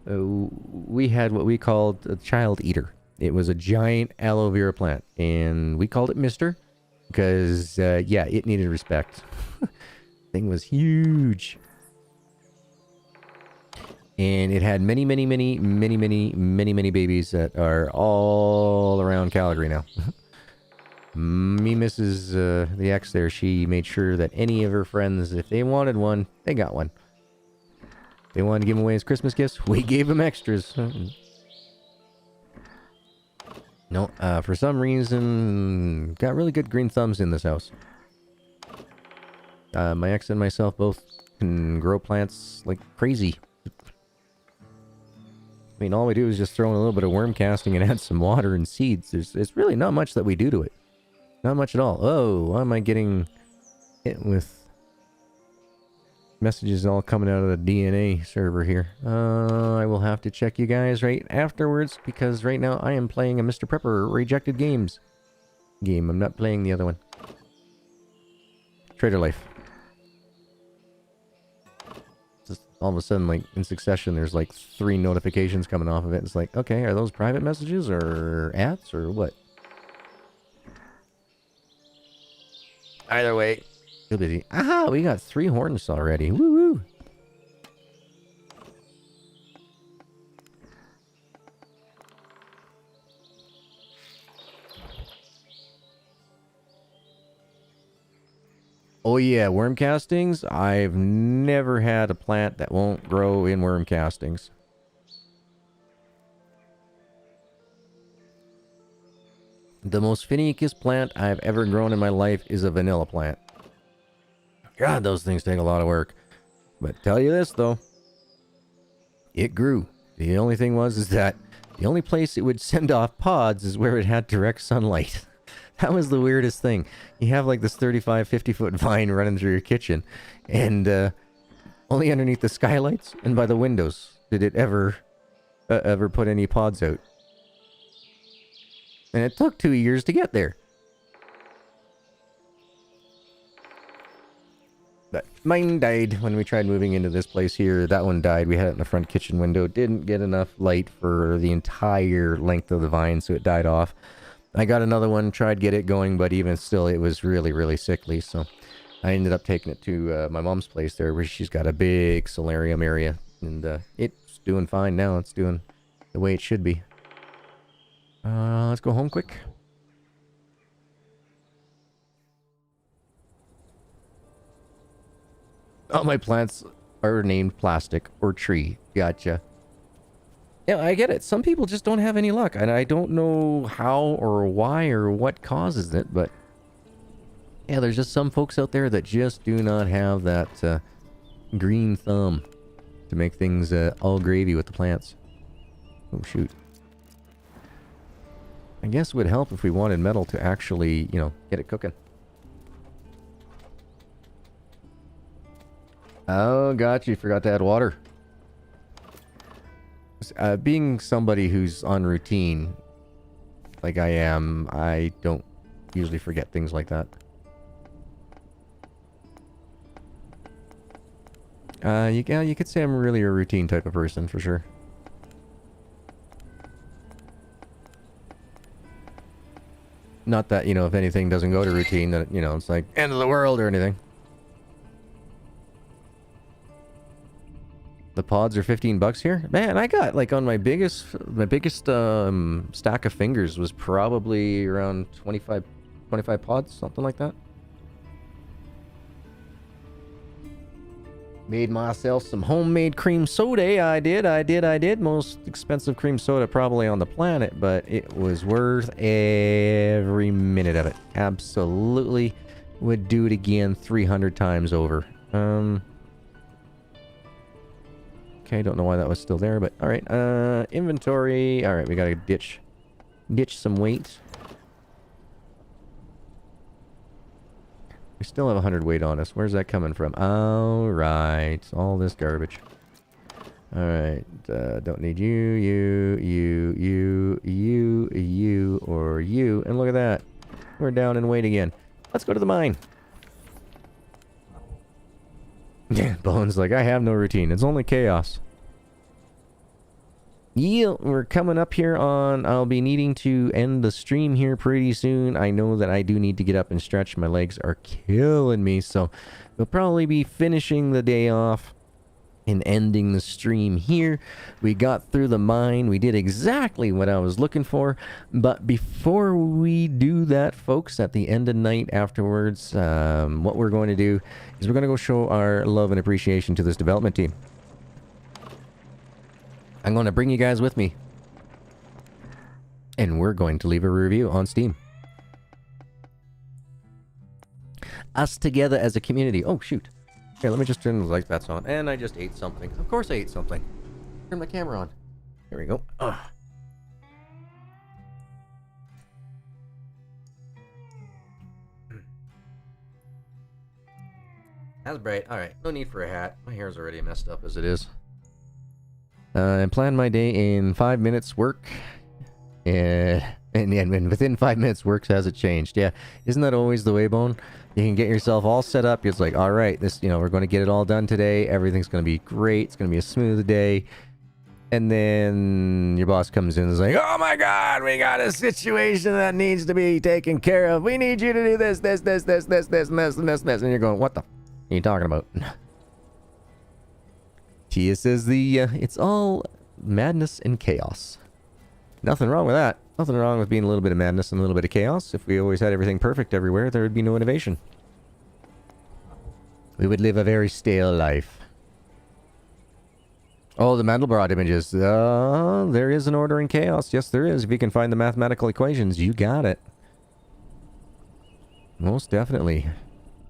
we had what we called a child eater. It was a giant aloe vera plant. And we called it Mister. Because, yeah, it needed respect. Thing was huge. And it had many babies that are all around Calgary now. Me, Mrs. The ex there, she made sure that any of her friends, if they wanted one, they got one. They wanted to give them away as Christmas gifts, we gave them extras. No, for some reason, got really good green thumbs in this house. My ex and myself both can grow plants like crazy. I mean, all we do is just throw in a little bit of worm casting and add some water and seeds. There's really not much that we do to it. Not much at all. Oh, why am I getting hit with messages all coming out of the DNA server here? I will have to check you guys right afterwards, because right now I am playing a MR.PREPPER rejected games game. I'm not playing the other one. Trader Life. Just all of a sudden, like, in succession, there's like 3 notifications coming off of it. It's like, okay, are those private messages or ads or what? Either way, feel busy. Aha, we got 3 horns already. Woo woo. Oh yeah, worm castings. I've never had a plant that won't grow in worm castings. The most finicky plant I've ever grown in my life is a vanilla plant. God, those things take a lot of work. But tell you this though, it grew. The only thing is that the only place it would send off pods is where it had direct sunlight. That was the weirdest thing. You have like this 35, 50-foot vine running through your kitchen, and only underneath the skylights and by the windows did it ever put any pods out. And it took 2 years to get there. But mine died when we tried moving into this place here. That one died. We had it in the front kitchen window. Didn't get enough light for the entire length of the vine, so it died off. I got another one, tried get it going, but even still, it was really, really sickly. So I ended up taking it to my mom's place there, where she's got a big solarium area. And it's doing fine now. It's doing the way it should be. Let's go home quick. All my plants are named plastic or tree. Gotcha. Yeah, I get it. Some people just don't have any luck, and I don't know how or why or what causes it, but yeah, there's just some folks out there that just do not have that green thumb to make things all gravy with the plants. Oh, shoot. I guess it would help if we wanted metal to actually, you know, get it cooking. Oh, gotcha. You forgot to add water. Being somebody who's on routine, like I am, I don't usually forget things like that. You could say I'm really a routine type of person, for sure. Not that, you know, if anything doesn't go to routine, that, you know, it's like end of the world or anything. The pods are $15 here. Man, I got like on my biggest stack of fingers was probably around 25 pods, something like that. Made myself some homemade cream soda. I did. Most expensive cream soda probably on the planet, but it was worth every minute of it. Absolutely would do it again 300 times over. Okay, don't know why that was still there, but alright. Inventory. Alright, we gotta ditch some weight. We still have 100 weight on us. Where's that coming from? Alright, all this garbage. Alright, don't need you, or you. And look at that. We're down in weight again. Let's go to the mine. Yeah, Bones like, I have no routine. It's only chaos. Yeah, we're coming up here on... I'll be needing to end the stream here pretty soon. I know that I do need to get up and stretch. My legs are killing me, so we'll probably be finishing the day off and ending the stream here. We got through the mine. We did exactly what I was looking for. But before we do that, folks, at the end of night afterwards, what we're going to do is we're going to go show our love and appreciation to this development team. I'm going to bring you guys with me. And we're going to leave a review on Steam. Us together as a community. Oh, shoot. Here, let me just turn the light bats on. And I just ate something. Of course I ate something. Turn my camera on. There we go. Ugh. That's bright. Alright, no need for a hat. My hair's already messed up as it is. And plan my day in 5 minutes work. And within 5 minutes works hasn't changed. Yeah, isn't that always the way, Bone? You can get yourself all set up. It's like, all right, this, you know, we're going to get it all done today. Everything's going to be great. It's going to be a smooth day. And then your boss comes in and is like, oh my God, we got a situation that needs to be taken care of. We need you to do this, and this. And you're going, what the f are you talking about? Tia says it's all madness and chaos. Nothing wrong with that. Nothing wrong with being a little bit of madness and a little bit of chaos. If we always had everything perfect everywhere, there would be no innovation. we would live a very stale life. Oh, the Mandelbrot images. There is an order in chaos. Yes, there is. If you can find the mathematical equations, you got it. Most definitely.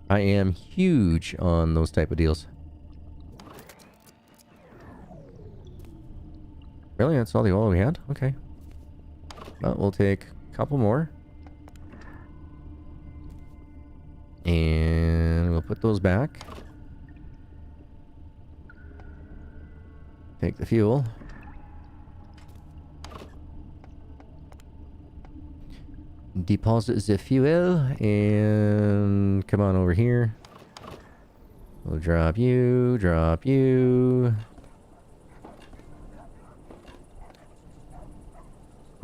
I am huge on those type of deals. Really? That's all the oil we had? Okay. Well, we'll take a couple more. And we'll put those back. Take the fuel. Deposit the fuel. And come on over here. We'll drop you, drop you.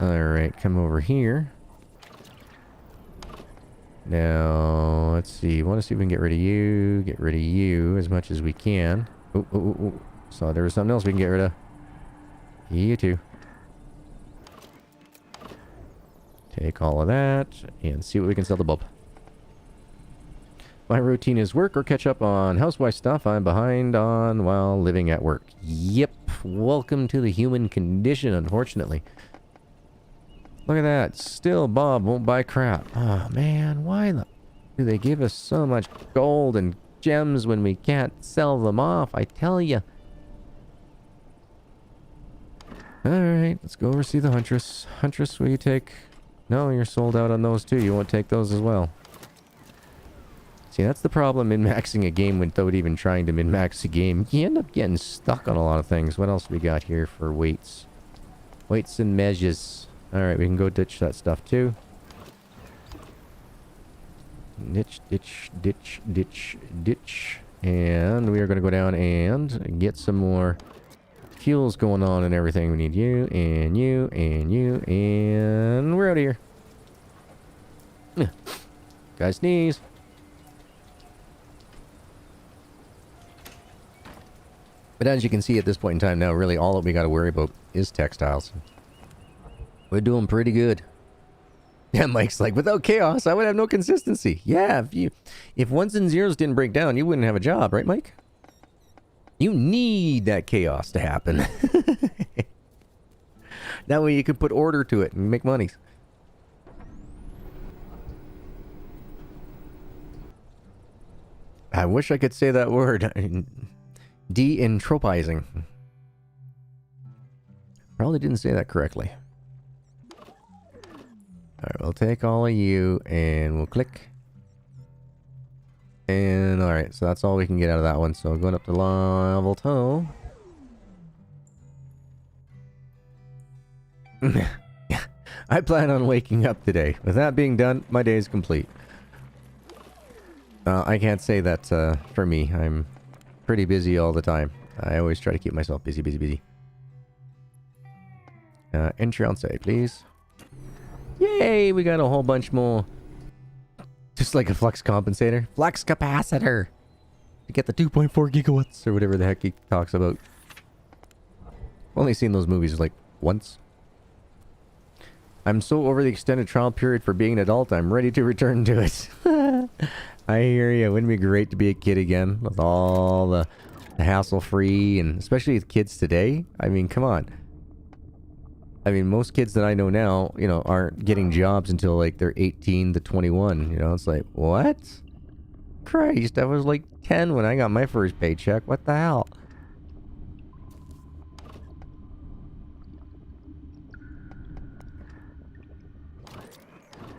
Alright, come over here. Now, let's see. I want to see if we can get rid of you as much as we can. Oh, oh, oh, oh. So there was something else we can get rid of. You too. Take all of that and see what we can sell the bulb. My routine is work or catch up on housewife stuff I'm behind on while living at work. Yep. Welcome to the human condition, unfortunately. Look at that. Still Bob won't buy crap. Oh, man. Why do they give us so much gold and gems when we can't sell them off? I tell you. Alright. Let's go over see the Huntress. Huntress, will you take... No, you're sold out on those too. You won't take those as well. See, that's the problem min-maxing a game without even trying to min-max a game. You end up getting stuck on a lot of things. What else we got here for weights? Weights and measures. Alright, we can go ditch that stuff too. Ditch, ditch, ditch, ditch, ditch. And we are going to go down and get some more fuels going on and everything. We need you, and you, and you, and we're out of here. Guys, sneeze. But as you can see at this point in time now, really all that we got to worry about is textiles. We're doing pretty good. Yeah, Mike's like, without chaos, I would have no consistency. Yeah, if ones and zeros didn't break down, you wouldn't have a job, right, Mike? You need that chaos to happen. That way you can put order to it and make money. I wish I could say that word. De-entropizing. Probably didn't say that correctly. Alright, we'll take all of you and we'll click. And alright, so that's all we can get out of that one. So going up to level 2. I plan on waking up today. With that being done, my day is complete. I can't say that for me. I'm pretty busy all the time. I always try to keep myself busy, busy, busy. Entry on site, please. Yay, we got a whole bunch more. Just like a flux compensator. Flux capacitor! To get the 2.4 gigawatts, or whatever the heck he talks about. Only seen those movies like once. I'm so over the extended trial period for being an adult, I'm ready to return to it. I hear you. Wouldn't it be great to be a kid again? With all the hassle-free, and especially with kids today. I mean, come on. I mean, most kids that I know now, you know, aren't getting jobs until, like, they're 18 to 21. You know, it's like, what? Christ, I was, like, 10 when I got my first paycheck. What the hell?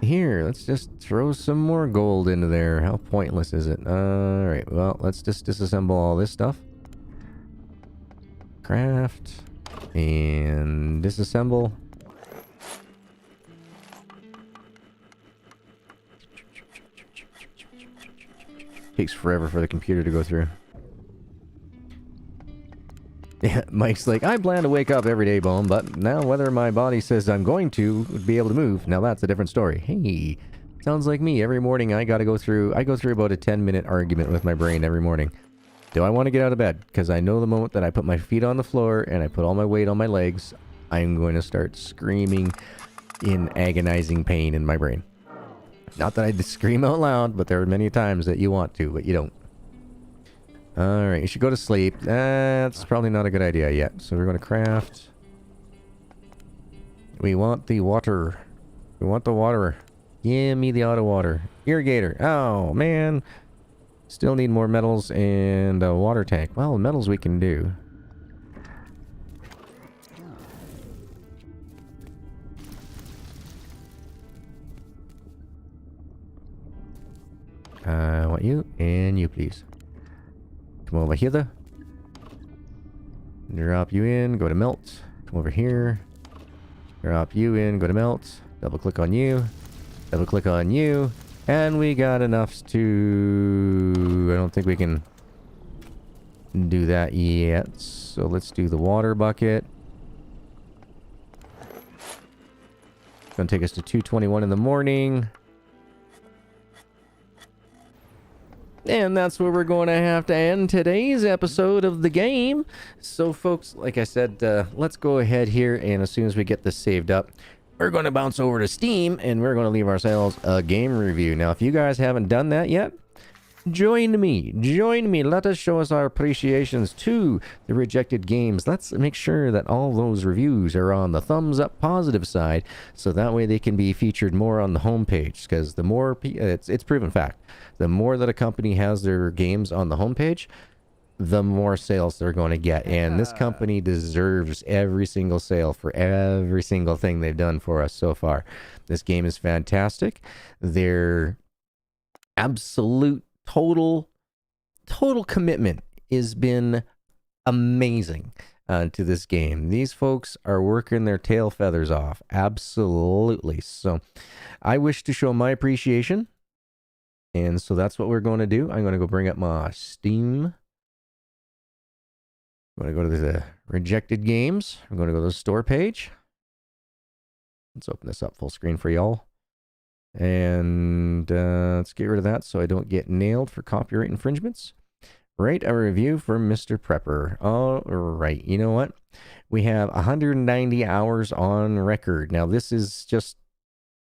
Here, let's just throw some more gold into there. How pointless is it? Alright, well, let's just disassemble all this stuff. Craft. And disassemble. Takes forever for the computer to go through. Yeah, Mike's like, I plan to wake up every day, Bone, but now whether my body says I'm going to be able to move, now that's a different story. Hey, sounds like me. Every morning I go through about a 10-minute argument with my brain every morning. Do I want to get out of bed? Because I know the moment that I put my feet on the floor and I put all my weight on my legs, I'm going to start screaming in agonizing pain in my brain. Not that I scream out loud, but there are many times that you want to, but you don't. Alright, you should go to sleep. That's probably not a good idea yet. So we're going to craft. We want the water. We want the water. Give me the auto water. Irrigator. Oh, man. Still need more metals and a water tank. Well, metals we can do. I want you and you, please. Come over here. Drop you in. Go to melt. Come over here. Drop you in. Go to melt. Double click on you. Double click on you. And we got enough to... I don't think we can do that yet. So let's do the water bucket. It's going to take us to 2:21 in the morning. And that's where we're going to have to end today's episode of the game. So, folks, like I said, let's go ahead here, and as soon as we get this saved up, we're going to bounce over to Steam, and we're going to leave ourselves a game review. Now, if you guys haven't done that yet, join me. Join me. Let us show us our appreciations to the rejected games. Let's make sure that all those reviews are on the thumbs up positive side, so that way they can be featured more on the homepage. Because the more, it's proven fact, the more that a company has their games on the homepage, the more sales they're going to get. And this company deserves every single sale for every single thing they've done for us so far. This game is fantastic. Their absolute total commitment has been amazing to this game. These folks are working their tail feathers off. Absolutely. So I wish to show my appreciation. And so that's what we're going to do. I'm going to go bring up my Steam. I'm going to go to the rejected games. I'm going to go to the store page. Let's open this up full screen for y'all. And let's get rid of that so I don't get nailed for copyright infringements. Write a review for Mr. Prepper. All right. You know what? We have 190 hours on record. Now, this is just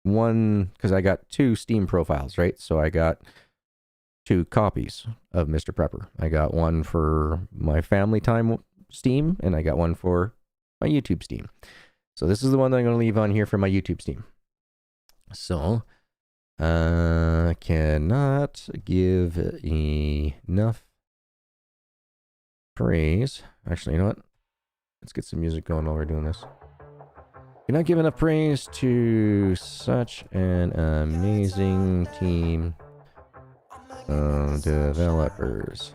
one, because I got 2 Steam profiles, right? So I got 2 copies of Mr. Prepper. I got one for my family time Steam, and I got one for my YouTube Steam. So this is the one that I'm going to leave on here for my YouTube Steam. So, cannot give enough praise. Actually, you know what? Let's get some music going while we're doing this. Cannot give enough praise to such an amazing team of developers.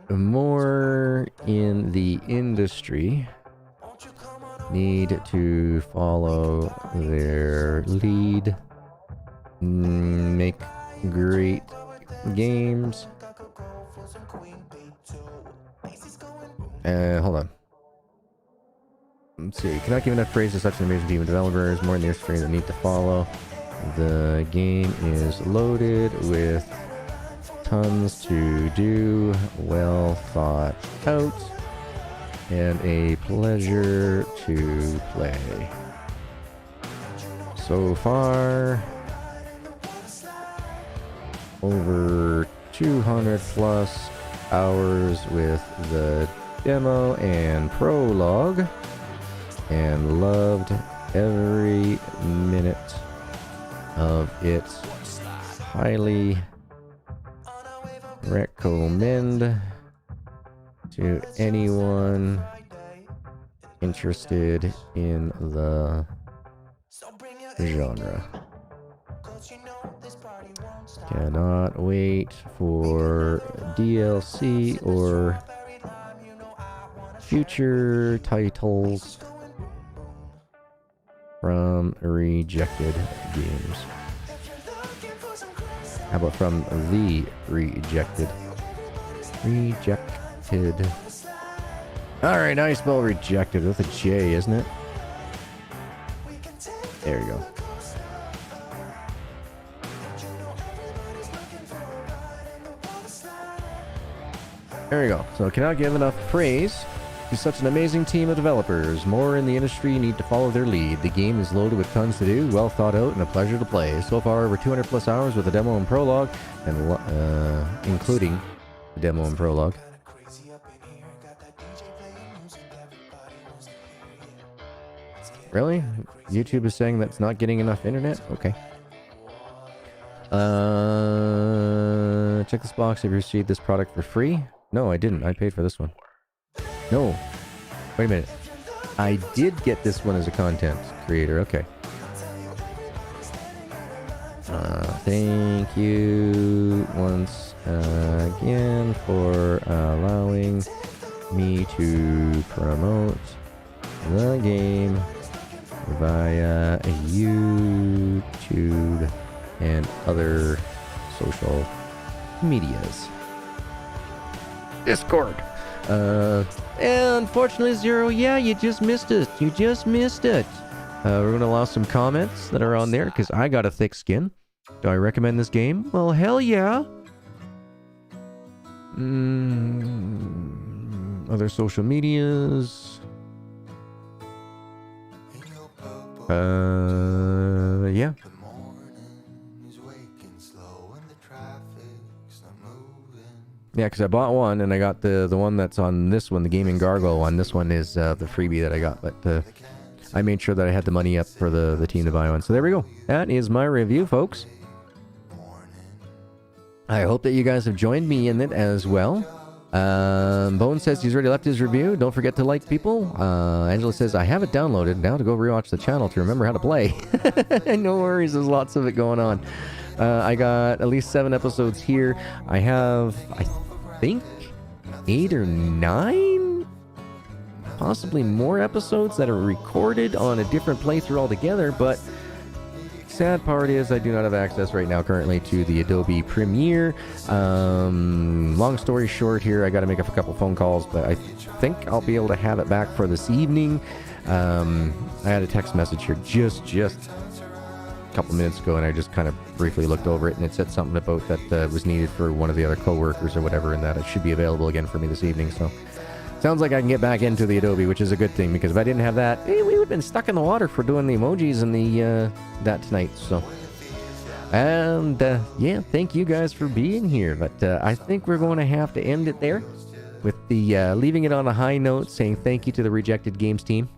More in the industry need to follow their lead, make great games. Hold on. Let's see. Cannot give enough praise to such an amazing team of developers. More in the industry that need to follow. The game is loaded with tons to do, well thought out, and a pleasure to play. So far, over 200 plus hours with the demo and prologue, and loved every minute of it. Highly recommend to anyone interested in the genre. Cannot wait for DLC or future titles from rejected games. How about from the rejected? Rejected. Alright, I spell rejected with a J, isn't it? There we go. There we go. So cannot give enough praise He's such an amazing team of developers. More in the industry need to follow their lead. The game is loaded with tons to do, well thought out, and a pleasure to play. So far, over 200 plus hours with a demo and prologue, and including the demo and prologue. Really? YouTube is saying that's not getting enough internet? Okay. Check this box if you received this product for free. No, I didn't. I paid for this one. No. Wait a minute. I did get this one as a content creator. Okay. Thank you once again for allowing me to promote the game via YouTube and other social medias. Discord. Unfortunately, Zero, yeah, you just missed it. You just missed it. We're going to allow some comments that are on there because I got a thick skin. Do I recommend this game? Well, hell yeah. Other social medias. Yeah. Yeah, because I bought one, and I got the one that's on this one, the GaminGargoyle one. This one is the freebie that I got, but I made sure that I had the money up for the team to buy one. So there we go. That is my review, folks. I hope that you guys have joined me in it as well. Bone says he's already left his review. Don't forget to like, people. Angela says, I have it downloaded. Now to go rewatch the channel to remember how to play. No worries, there's lots of it going on. I got at least 7 episodes here. I have, I think, 8 or 9? Possibly more episodes that are recorded on a different playthrough altogether, but sad part is I do not have access right now currently to the Adobe Premiere. Long story short here, I got to make up a couple phone calls, but I think I'll be able to have it back for this evening. I had a text message here just a couple minutes ago, and I just kind of briefly looked over it, and it said something about that was needed for one of the other co-workers or whatever, and that it should be available again for me this evening. So sounds like I can get back into the Adobe, which is a good thing, because if I didn't have that, we would have been stuck in the water for doing the emojis and the that tonight. So, and yeah, thank you guys for being here. But I think we're going to have to end it there with the leaving it on a high note, saying thank you to the Rejected Games team.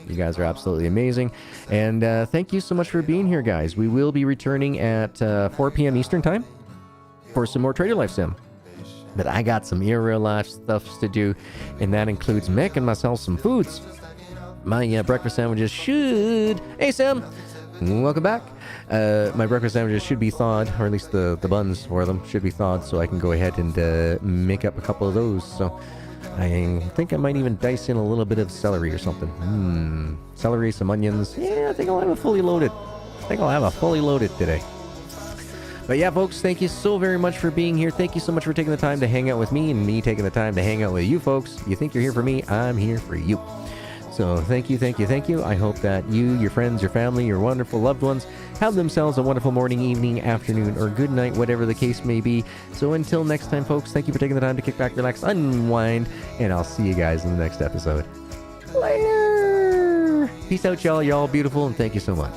You guys are absolutely amazing. And thank you so much for being here, guys. We will be returning at 4 p.m. Eastern Time for some more Trader Life Sim. But I got some real life stuff to do, and that includes making myself some foods. My breakfast sandwiches should... Hey, Sam! Welcome back. My breakfast sandwiches should be thawed, or at least the buns for them should be thawed, so I can go ahead and make up a couple of those. So I think I might even dice in a little bit of celery or something. Celery, some onions. Yeah, I think I'll have a fully loaded. Today. But yeah, folks, thank you so very much for being here. Thank you so much for taking the time to hang out with me, and me taking the time to hang out with you folks. You think you're here for me, I'm here for you. So thank you. I hope that you, your friends, your family, your wonderful loved ones have themselves a wonderful morning, evening, afternoon, or good night, whatever the case may be. So until next time, folks, thank you for taking the time to kick back, relax, unwind, and I'll see you guys in the next episode. Later! Peace out, y'all. Y'all beautiful, and thank you so much.